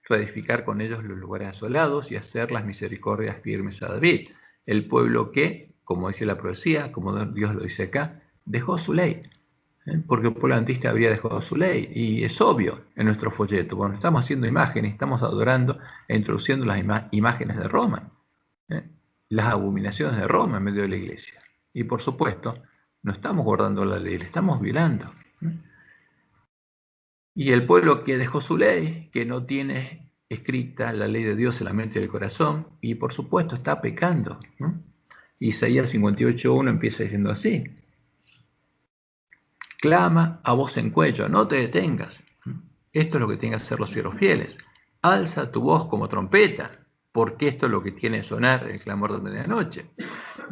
reedificar con ellos los lugares asolados y hacer las misericordias firmes a David. El pueblo que, como dice la profecía, como Dios lo dice acá, dejó su ley. Porque el pueblo adventista había dejado su ley, y es obvio en nuestro folleto. Bueno, estamos haciendo imágenes, estamos adorando e introduciendo las imágenes de Roma, las abominaciones de Roma en medio de la iglesia. Y por supuesto, no estamos guardando la ley, la estamos violando. Y el pueblo que dejó su ley, que no tiene escrita la ley de Dios en la mente y el corazón, y por supuesto está pecando. Isaías 58:1 empieza diciendo así: clama a voz en cuello, no te detengas. Esto es lo que tienen que hacer los siervos fieles. Alza tu voz como trompeta, porque esto es lo que tiene que sonar el clamor de medianoche.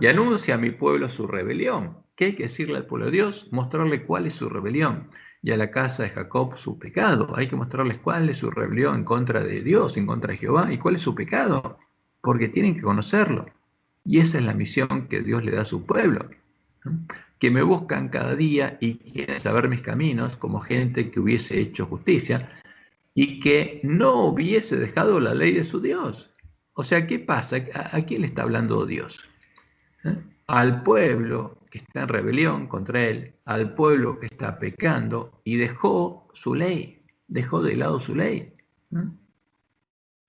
Y anuncia a mi pueblo su rebelión. ¿Qué hay que decirle al pueblo de Dios? Mostrarle cuál es su rebelión. Y a la casa de Jacob su pecado. Hay que mostrarles cuál es su rebelión en contra de Dios, en contra de Jehová. ¿Y cuál es su pecado? Porque tienen que conocerlo. Y esa es la misión que Dios le da a su pueblo. Que me buscan cada día y quieren saber mis caminos, como gente que hubiese hecho justicia y que no hubiese dejado la ley de su Dios. O sea, ¿qué pasa? ¿A quién le está hablando Dios? Al pueblo que está en rebelión contra él, al pueblo que está pecando y dejó su ley, dejó de lado su ley.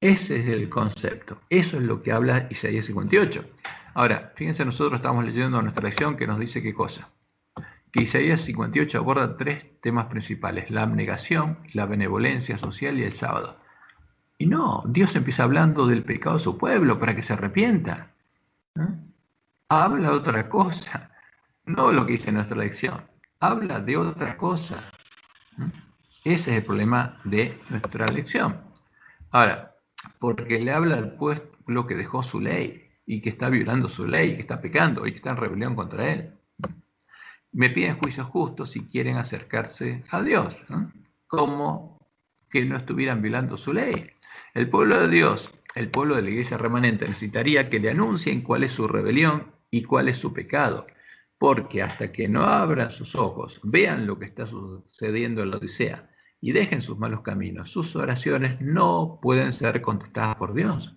Ese es el concepto, eso es lo que habla Isaías 58. Ahora, fíjense, nosotros estamos leyendo nuestra lección que nos dice qué cosa. Que Isaías 58 aborda 3 temas principales: la abnegación, la benevolencia social y el sábado. Y no, Dios empieza hablando del pecado de su pueblo para que se arrepienta. Habla de otra cosa, no lo que dice nuestra lección, habla de otra cosa. Ese es el problema de nuestra lección. Ahora, porque le habla al pueblo que dejó su ley y que está violando su ley, que está pecando y que está en rebelión contra él. Me piden juicios justos si quieren acercarse a Dios, ¿no? Como que no estuvieran violando su ley. El pueblo de Dios, el pueblo de la iglesia remanente, necesitaría que le anuncien cuál es su rebelión y cuál es su pecado, porque hasta que no abran sus ojos, vean lo que está sucediendo en la Odisea y dejen sus malos caminos, sus oraciones no pueden ser contestadas por Dios.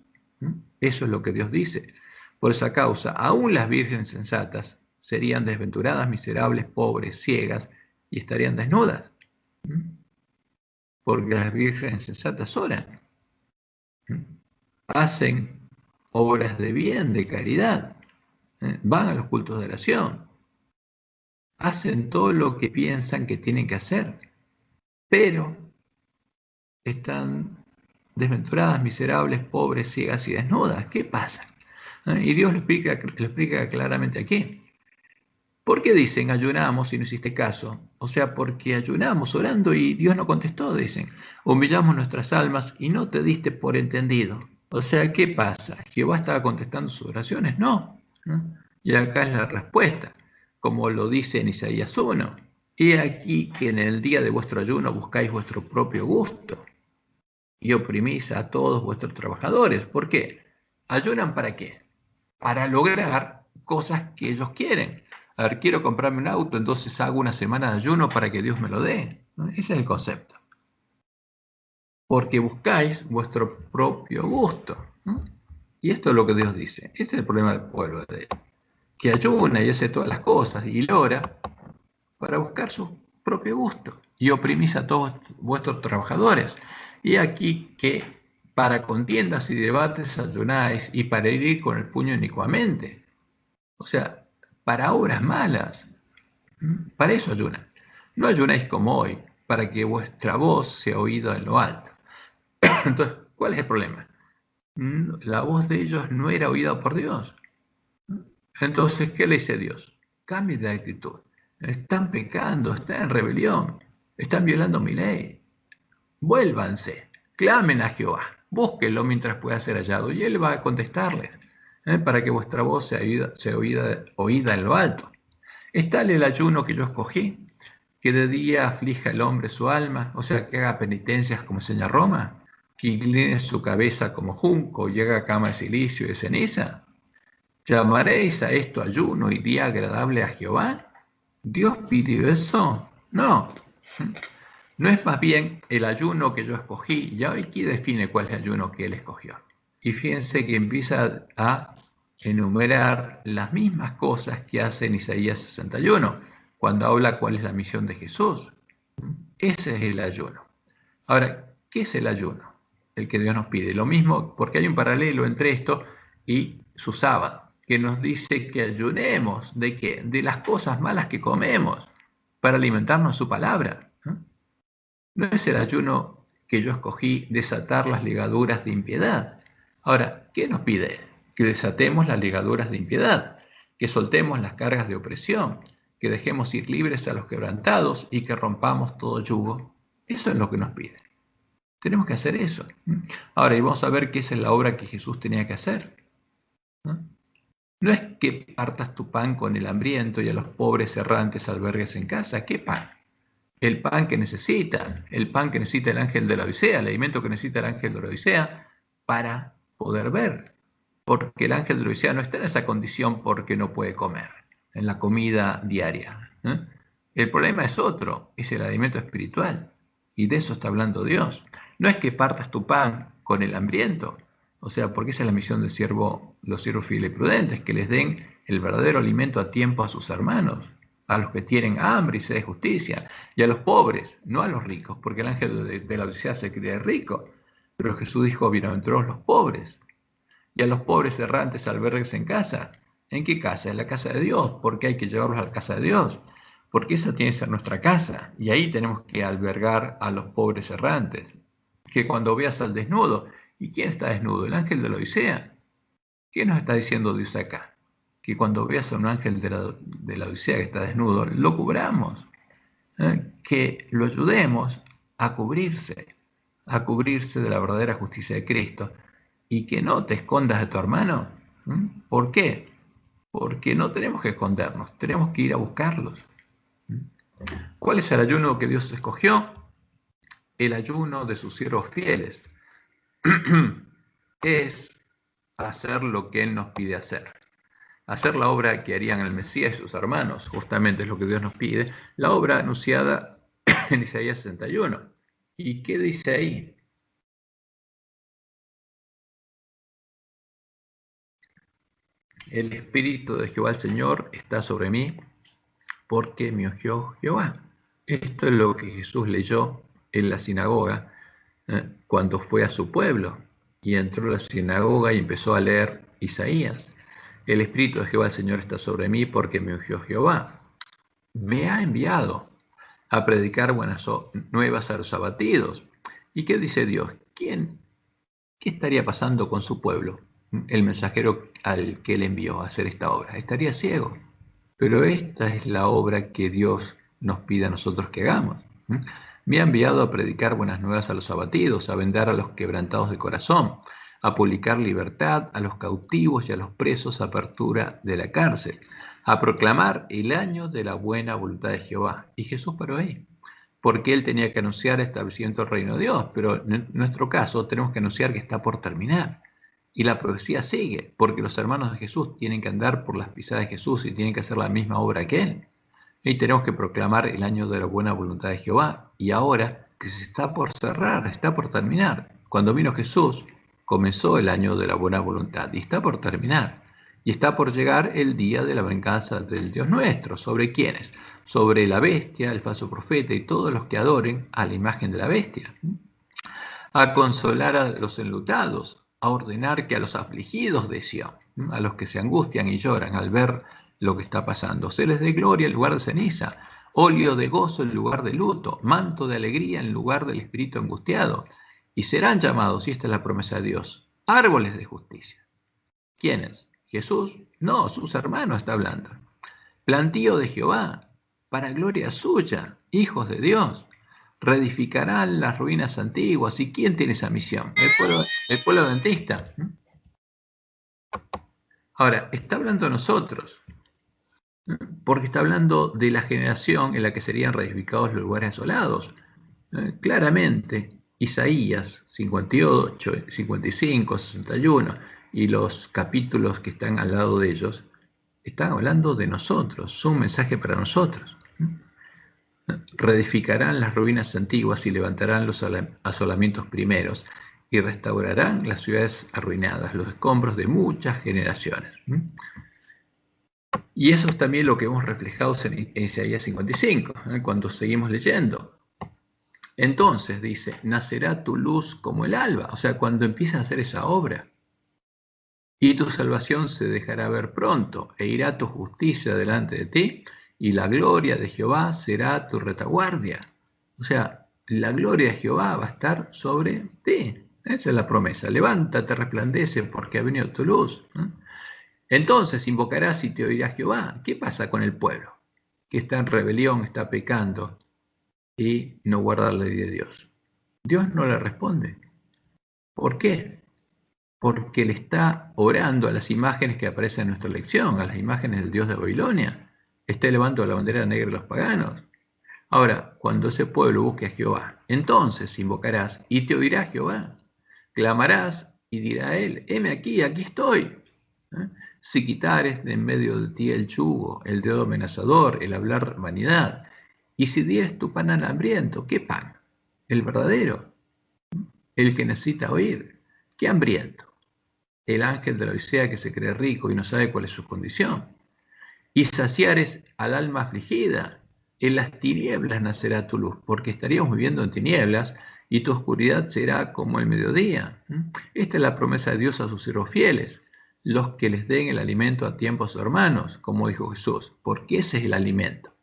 Eso es lo que Dios dice. Por esa causa, aún las vírgenes sensatas serían desventuradas, miserables, pobres, ciegas, y estarían desnudas. Porque las vírgenes sensatas oran. Hacen obras de bien, de caridad. Van a los cultos de oración. Hacen todo lo que piensan que tienen que hacer. Pero están desventuradas, miserables, pobres, ciegas y desnudas. ¿Qué pasa? Y Dios lo explica claramente aquí. ¿Por qué dicen ayunamos y no hiciste caso? O sea, porque ayunamos orando y Dios no contestó, dicen. Humillamos nuestras almas y no te diste por entendido. O sea, ¿qué pasa? ¿Jehová estaba contestando sus oraciones? No. ¿No? Y acá es la respuesta, como lo dice en Isaías 1. He aquí que en el día de vuestro ayuno buscáis vuestro propio gusto y oprimís a todos vuestros trabajadores. ¿Por qué? ¿Ayunan para qué? Para lograr cosas que ellos quieren. A ver, quiero comprarme un auto, entonces hago una semana de ayuno para que Dios me lo dé. ¿No? Ese es el concepto. Porque buscáis vuestro propio gusto. ¿No? Y esto es lo que Dios dice. Este es el problema del pueblo de él. Que ayuna y hace todas las cosas y logra para buscar su propio gusto. Y oprimís a todos vuestros trabajadores. Y aquí que para contiendas y debates ayunáis y para herir con el puño inicuamente. O sea, para obras malas. Para eso ayunan. No ayunáis como hoy, para que vuestra voz sea oída en lo alto. Entonces, ¿cuál es el problema? La voz de ellos no era oída por Dios. Entonces, ¿qué le dice Dios? Cambien de actitud. Están pecando, están en rebelión, están violando mi ley. Vuélvanse, clamen a Jehová, búsquenlo mientras pueda ser hallado y él va a contestarles, para que vuestra voz sea oída en lo alto. Es tal el ayuno que yo escogí, que de día aflija el hombre su alma, o sea, que haga penitencias como enseña Roma, que incline su cabeza como junco y haga cama de silicio y de ceniza. ¿Llamaréis a esto ayuno y día agradable a Jehová? ¿Dios pidió eso? No. No es más bien el ayuno que yo escogí, y aquí define cuál es el ayuno que él escogió. Y fíjense que empieza a enumerar las mismas cosas que hace en Isaías 61, cuando habla cuál es la misión de Jesús. Ese es el ayuno. Ahora, ¿qué es el ayuno? El que Dios nos pide. Lo mismo, porque hay un paralelo entre esto y su sábado, que nos dice que ayunemos. ¿De qué? De las cosas malas que comemos para alimentarnos su palabra. No es el ayuno que yo escogí desatar las ligaduras de impiedad. Ahora, ¿qué nos pide? Que desatemos las ligaduras de impiedad, que soltemos las cargas de opresión, que dejemos ir libres a los quebrantados y que rompamos todo yugo. Eso es lo que nos pide. Tenemos que hacer eso. Ahora, y vamos a ver qué es la obra que Jesús tenía que hacer. No es que partas tu pan con el hambriento y a los pobres errantes albergues en casa. ¿Qué pan? El pan que necesita, el pan que necesita el ángel de la Odisea, el alimento que necesita el ángel de la Odisea para poder ver. Porque el ángel de la Odisea no está en esa condición porque no puede comer, en la comida diaria. El problema es otro, es el alimento espiritual. Y de eso está hablando Dios. No es que partas tu pan con el hambriento, o sea, porque esa es la misión del siervo, los siervos fieles y prudentes, que les den el verdadero alimento a tiempo a sus hermanos, a los que tienen hambre y sed de justicia, y a los pobres, no a los ricos, porque el ángel de la Odisea se cree rico, pero Jesús dijo, bienaventurados los pobres, y a los pobres errantes albergues en casa. ¿En qué casa? En la casa de Dios, porque hay que llevarlos a la casa de Dios, porque esa tiene que ser nuestra casa, y ahí tenemos que albergar a los pobres errantes, que cuando veas al desnudo, ¿y quién está desnudo? El ángel de la Odisea. ¿Qué nos está diciendo Dios acá? Que cuando veas a un ángel de la Odisea que está desnudo, lo cubramos, que lo ayudemos a cubrirse de la verdadera justicia de Cristo, y que no te escondas de tu hermano. ¿Por qué? Porque no tenemos que escondernos, tenemos que ir a buscarlos. ¿Cuál es el ayuno que Dios escogió? El ayuno de sus siervos fieles. Es hacer lo que Él nos pide hacer. Hacer la obra que harían el Mesías y sus hermanos, justamente es lo que Dios nos pide, la obra anunciada en Isaías 61. ¿Y qué dice ahí? El Espíritu de Jehová el Señor está sobre mí, porque me ungió Jehová. Esto es lo que Jesús leyó en la sinagoga cuando fue a su pueblo y entró a la sinagoga y empezó a leer Isaías. El Espíritu de Jehová el Señor está sobre mí porque me ungió Jehová. Me ha enviado a predicar buenas nuevas a los abatidos. ¿Y qué dice Dios? ¿Qué estaría pasando con su pueblo? El mensajero al que él envió a hacer esta obra. Estaría ciego. Pero esta es la obra que Dios nos pide a nosotros que hagamos. Me ha enviado a predicar buenas nuevas a los abatidos, a vendar a los quebrantados de corazón, a publicar libertad a los cautivos y a los presos, apertura de la cárcel, a proclamar el año de la buena voluntad de Jehová. Y Jesús paró ahí, porque él tenía que anunciar el establecimiento del reino de Dios, pero en nuestro caso tenemos que anunciar que está por terminar. Y la profecía sigue, porque los hermanos de Jesús tienen que andar por las pisadas de Jesús y tienen que hacer la misma obra que él. Y tenemos que proclamar el año de la buena voluntad de Jehová. Y ahora que se está por cerrar, está por terminar. Cuando vino Jesús, comenzó el año de la buena voluntad y está por terminar. Y está por llegar el día de la venganza del Dios nuestro. ¿Sobre quiénes? Sobre la bestia, el falso profeta y todos los que adoren a la imagen de la bestia. A consolar a los enlutados, a ordenar que a los afligidos de Sión, a los que se angustian y lloran al ver lo que está pasando, se les dé gloria en lugar de ceniza, óleo de gozo en lugar de luto, manto de alegría en lugar del espíritu angustiado, y serán llamados, y esta es la promesa de Dios, árboles de justicia. ¿Quiénes? ¿Jesús? No, sus hermanos está hablando. Plantío de Jehová, para gloria suya, hijos de Dios. Reedificarán las ruinas antiguas. ¿Y quién tiene esa misión? El pueblo adventista. Ahora, está hablando a nosotros, porque está hablando de la generación en la que serían reedificados los lugares asolados. Claramente, Isaías 58, 55, 61 y los capítulos que están al lado de ellos, están hablando de nosotros, son un mensaje para nosotros. Reedificarán las ruinas antiguas y levantarán los asolamientos primeros y restaurarán las ciudades arruinadas, los escombros de muchas generaciones. Y eso es también lo que hemos reflejado en Isaías 55, cuando seguimos leyendo. Entonces dice, nacerá tu luz como el alba, o sea, cuando empiezas a hacer esa obra, y tu salvación se dejará ver pronto, e irá tu justicia delante de ti, y la gloria de Jehová será tu retaguardia. O sea, la gloria de Jehová va a estar sobre ti. Esa es la promesa. Levántate, resplandece, porque ha venido tu luz. Entonces invocarás y te oirá Jehová. ¿Qué pasa con el pueblo? Que está en rebelión, está pecando y no guarda la ley de Dios. Dios no le responde. ¿Por qué? Porque le está orando a las imágenes que aparecen en nuestra lección, a las imágenes del Dios de Babilonia. Está elevando la bandera negra de los paganos. Ahora, cuando ese pueblo busque a Jehová, entonces invocarás y te oirá Jehová. Clamarás y dirá a él, heme aquí, aquí estoy. Si quitares de en medio de ti el yugo, el dedo amenazador, el hablar vanidad, y si dieres tu pan al hambriento, ¿qué pan? El verdadero, el que necesita oír. ¿Qué hambriento? El ángel de la Odisea que se cree rico y no sabe cuál es su condición. Y saciares al alma afligida, en las tinieblas nacerá tu luz, porque estaríamos viviendo en tinieblas y tu oscuridad será como el mediodía. Esta es la promesa de Dios a sus siervos fieles, los que les den el alimento a tiempo a sus hermanos, como dijo Jesús, porque ese es el alimento.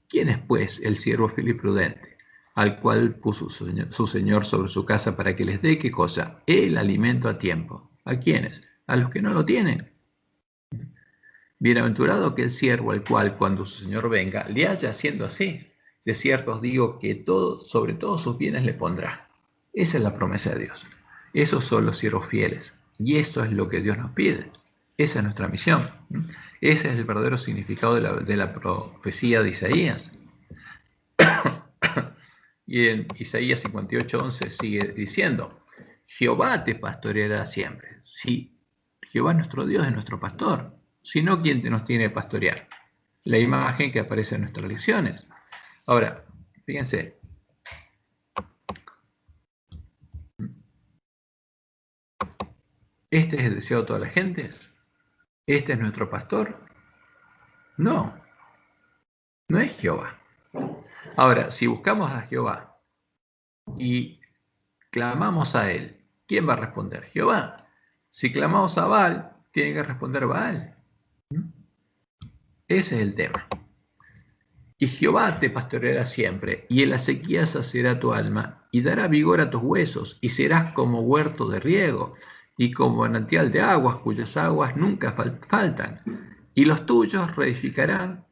¿Quién es pues el siervo fiel y prudente, al cual puso su Señor sobre su casa para que les dé qué cosa? El alimento a tiempo. ¿A quiénes? A los que no lo tienen. Bienaventurado aquel siervo al cual cuando su Señor venga le haya haciendo así. De cierto os digo que sobre todos sus bienes le pondrá. Esa es la promesa de Dios. Esos son los siervos fieles. Y eso es lo que Dios nos pide. Esa es nuestra misión. Ese es el verdadero significado de la profecía de Isaías. Y en Isaías 58:11 sigue diciendo, Jehová te pastoreará siempre. Si Jehová nuestro Dios es nuestro pastor, sino ¿quién nos tiene que pastorear? La imagen que aparece en nuestras lecciones. Ahora, fíjense. ¿Este es el deseo de toda la gente? ¿Este es nuestro pastor? No, no es Jehová. Ahora, si buscamos a Jehová y clamamos a él, ¿quién va a responder? Jehová. Si clamamos a Baal, tiene que responder Baal. Ese es el tema. Y Jehová te pastoreará siempre, y en la sequía saciará tu alma, y dará vigor a tus huesos, y serás como huerto de riego, y como manantial de aguas, cuyas aguas nunca faltan. Y los tuyos edificarán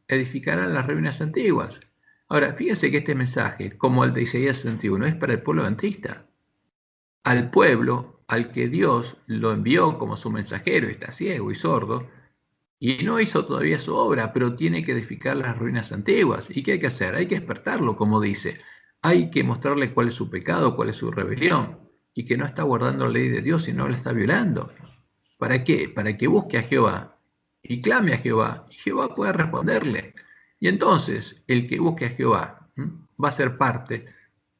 las ruinas antiguas. Ahora, fíjense que este mensaje, como el de Isaías 61, es para el pueblo adventista. Al pueblo al que Dios lo envió como su mensajero, está ciego y sordo, y no hizo todavía su obra, pero tiene que edificar las ruinas antiguas. ¿Y qué hay que hacer? Hay que despertarlo, como dice. Hay que mostrarle cuál es su pecado, cuál es su rebelión, y que no está guardando la ley de Dios, sino la está violando. ¿Para qué? Para que busque a Jehová y clame a Jehová, y Jehová pueda responderle. Y entonces el que busque a Jehová va a ser parte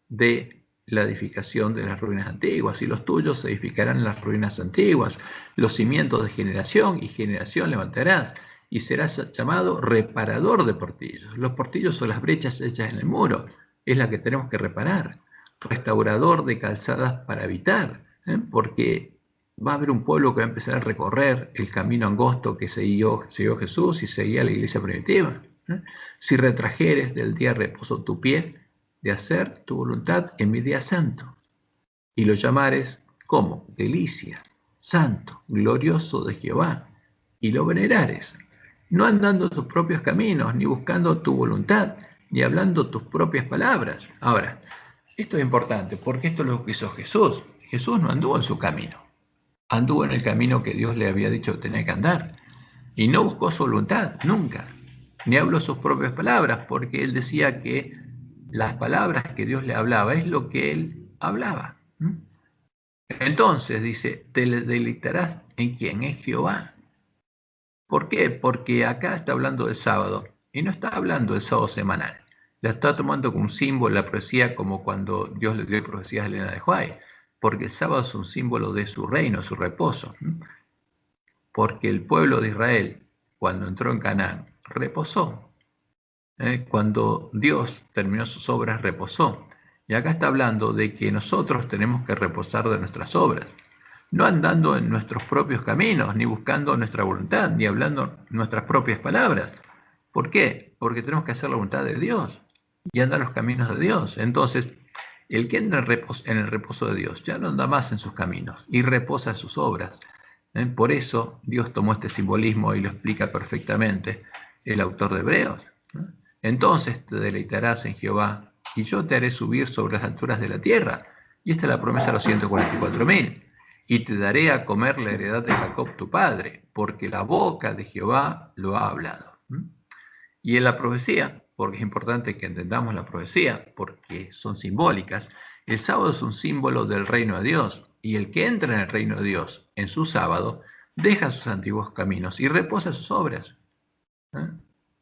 de la edificación de las ruinas antiguas, y los tuyos se edificarán en las ruinas antiguas. Los cimientos de generación y generación levantarás, y serás llamado reparador de portillos. Los portillos son las brechas hechas en el muro, es la que tenemos que reparar. Restaurador de calzadas para habitar, porque va a haber un pueblo que va a empezar a recorrer el camino angosto que siguió Jesús y seguía la iglesia primitiva. Si retrajeres del día de reposo tu pie, de hacer tu voluntad en mi día santo, y lo llamares, ¿cómo? Delicia, santo, glorioso de Jehová, y lo venerares, no andando tus propios caminos, ni buscando tu voluntad, ni hablando tus propias palabras. Ahora, esto es importante, porque esto es lo que hizo Jesús. Jesús no anduvo en su camino, anduvo en el camino que Dios le había dicho que tenía que andar, y no buscó su voluntad, nunca, ni habló sus propias palabras, porque él decía que las palabras que Dios le hablaba es lo que él hablaba. Entonces dice, te deleitarás en quién es Jehová. ¿Por qué? Porque acá está hablando del sábado y no está hablando del sábado semanal. La está tomando como un símbolo la profecía, como cuando Dios le dio profecías a Elena de White, porque el sábado es un símbolo de su reino, su reposo. Porque el pueblo de Israel, cuando entró en Canaán, reposó. Cuando Dios terminó sus obras, reposó. Y acá está hablando de que nosotros tenemos que reposar de nuestras obras, no andando en nuestros propios caminos, ni buscando nuestra voluntad, ni hablando nuestras propias palabras. ¿Por qué? Porque tenemos que hacer la voluntad de Dios y andar los caminos de Dios. Entonces, el que entra en el reposo de Dios ya no anda más en sus caminos y reposa en sus obras. Por eso Dios tomó este simbolismo y lo explica perfectamente el autor de Hebreos. Entonces te deleitarás en Jehová, y yo te haré subir sobre las alturas de la tierra. Y esta es la promesa de los 144.000. Y te daré a comer la heredad de Jacob tu padre, porque la boca de Jehová lo ha hablado. Y en la profecía, porque es importante que entendamos la profecía, porque son simbólicas, el sábado es un símbolo del reino de Dios, y el que entra en el reino de Dios en su sábado, deja sus antiguos caminos y reposa sus obras.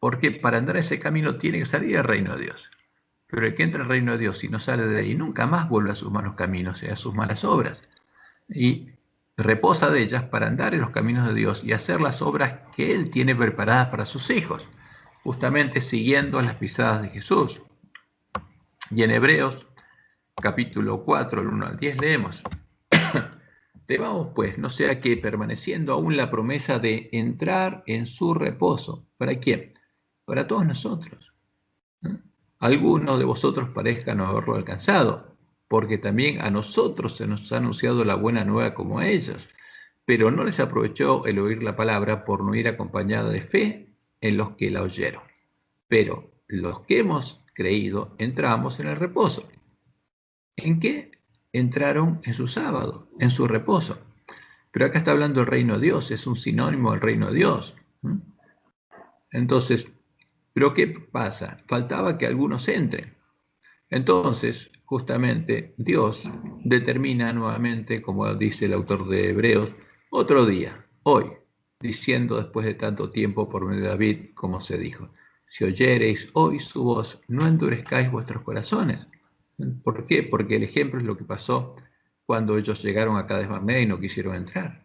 Porque para andar ese camino tiene que salir del reino de Dios. Pero el que entra al reino de Dios y no sale de ahí, nunca más vuelve a sus malos caminos y a sus malas obras. Y reposa de ellas para andar en los caminos de Dios y hacer las obras que Él tiene preparadas para sus hijos, justamente siguiendo las pisadas de Jesús. Y en Hebreos, capítulo 4, el 1 al 10, leemos: Temamos pues, no sea que permaneciendo aún la promesa de entrar en su reposo. ¿Para quién? Para todos nosotros. Algunos de vosotros parezcan no haberlo alcanzado, porque también a nosotros se nos ha anunciado la buena nueva como a ellos, pero no les aprovechó el oír la palabra por no ir acompañada de fe en los que la oyeron. Pero los que hemos creído entramos en el reposo. ¿En qué? Entraron en su sábado, en su reposo. Pero acá está hablando del reino de Dios, es un sinónimo del reino de Dios. Entonces, ¿pero qué pasa? Faltaba que algunos entren. Entonces, justamente, Dios determina nuevamente, como dice el autor de Hebreos, otro día, hoy, diciendo después de tanto tiempo por medio de David, como se dijo: si oyereis hoy su voz, no endurezcáis vuestros corazones. ¿Por qué? Porque el ejemplo es lo que pasó cuando ellos llegaron a Cades Barnea y no quisieron entrar.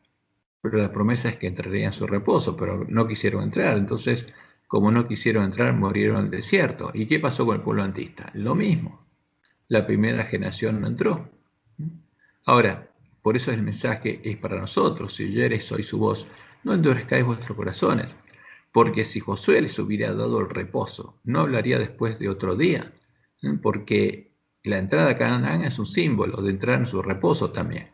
Pero la promesa es que entrarían en su reposo, pero no quisieron entrar. Entonces, como no quisieron entrar, murieron en el desierto. ¿Y qué pasó con el pueblo antista? Lo mismo. La primera generación no entró. Ahora, por eso el mensaje es para nosotros: si oyereis hoy su voz, no endurezcáis vuestros corazones. Porque si Josué les hubiera dado el reposo, no hablaría después de otro día. Porque la entrada a Canaán es un símbolo de entrar en su reposo también.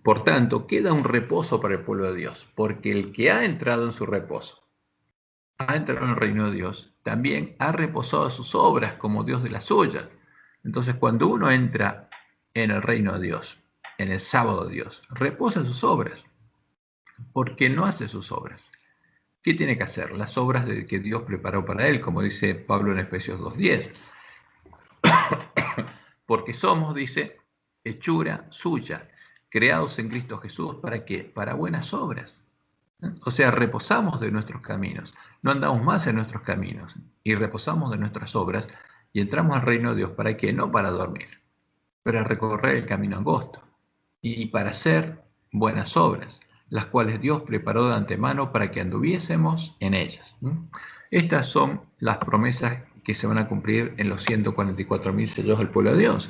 Por tanto, queda un reposo para el pueblo de Dios, porque el que ha entrado en su reposo, ha entrado en el reino de Dios, también ha reposado sus obras como Dios de las suyas. Entonces, cuando uno entra en el reino de Dios, en el sábado Dios, reposa en sus obras, porque no hace sus obras. ¿Qué tiene que hacer? Las obras que Dios preparó para él, como dice Pablo en Efesios 2:10. Porque somos, dice, hechura suya, creados en Cristo Jesús, ¿para qué? Para buenas obras. O sea, reposamos de nuestros caminos, no andamos más en nuestros caminos y reposamos de nuestras obras y entramos al reino de Dios. ¿Para qué? No para dormir, para recorrer el camino angosto y para hacer buenas obras, las cuales Dios preparó de antemano para que anduviésemos en ellas. Estas son las promesas que se van a cumplir en los 144.000 sellos del pueblo de Dios,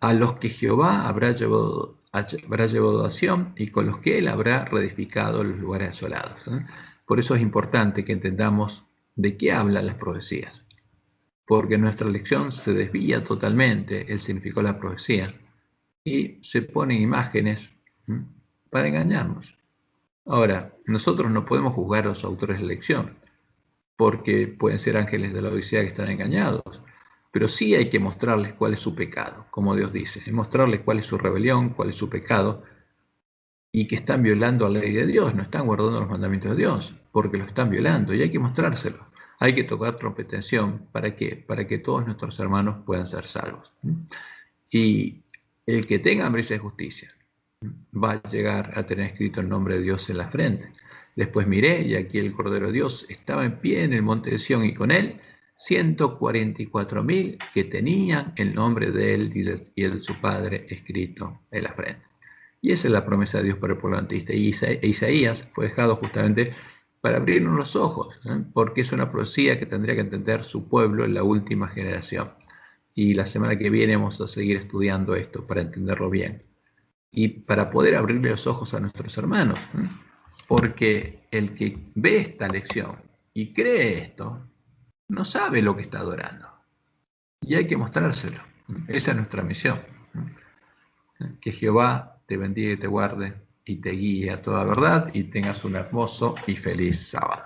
a los que Jehová habrá llevado a Sión y con los que él habrá reedificado los lugares asolados. Por eso es importante que entendamos de qué hablan las profecías, porque nuestra lección se desvía totalmente el significado de la profecía y se ponen imágenes para engañarnos. Ahora, nosotros no podemos juzgar a los autores de la lección, porque pueden ser ángeles de la Odisea que están engañados, pero sí hay que mostrarles cuál es su pecado, como Dios dice, mostrarles cuál es su rebelión, cuál es su pecado, y que están violando la ley de Dios, no están guardando los mandamientos de Dios, porque lo están violando, y hay que mostrárselo. Hay que tocar trompetención, ¿para qué? Para que todos nuestros hermanos puedan ser salvos. Y el que tenga hambre de justicia va a llegar a tener escrito el nombre de Dios en la frente. Después miré, y aquí el Cordero de Dios estaba en pie en el monte de Sión, y con él 144.000 que tenían el nombre de él y el de su Padre escrito en la frente. Y esa es la promesa de Dios para el pueblo adventista. Y Isaías fue dejado justamente para abrirnos los ojos, porque es una profecía que tendría que entender su pueblo en la última generación. Y la semana que viene vamos a seguir estudiando esto para entenderlo bien y para poder abrirle los ojos a nuestros hermanos, porque el que ve esta lección y cree esto, no sabe lo que está adorando, y hay que mostrárselo. Esa es nuestra misión. Que Jehová te bendiga y te guarde y te guíe a toda verdad, y tengas un hermoso y feliz sábado.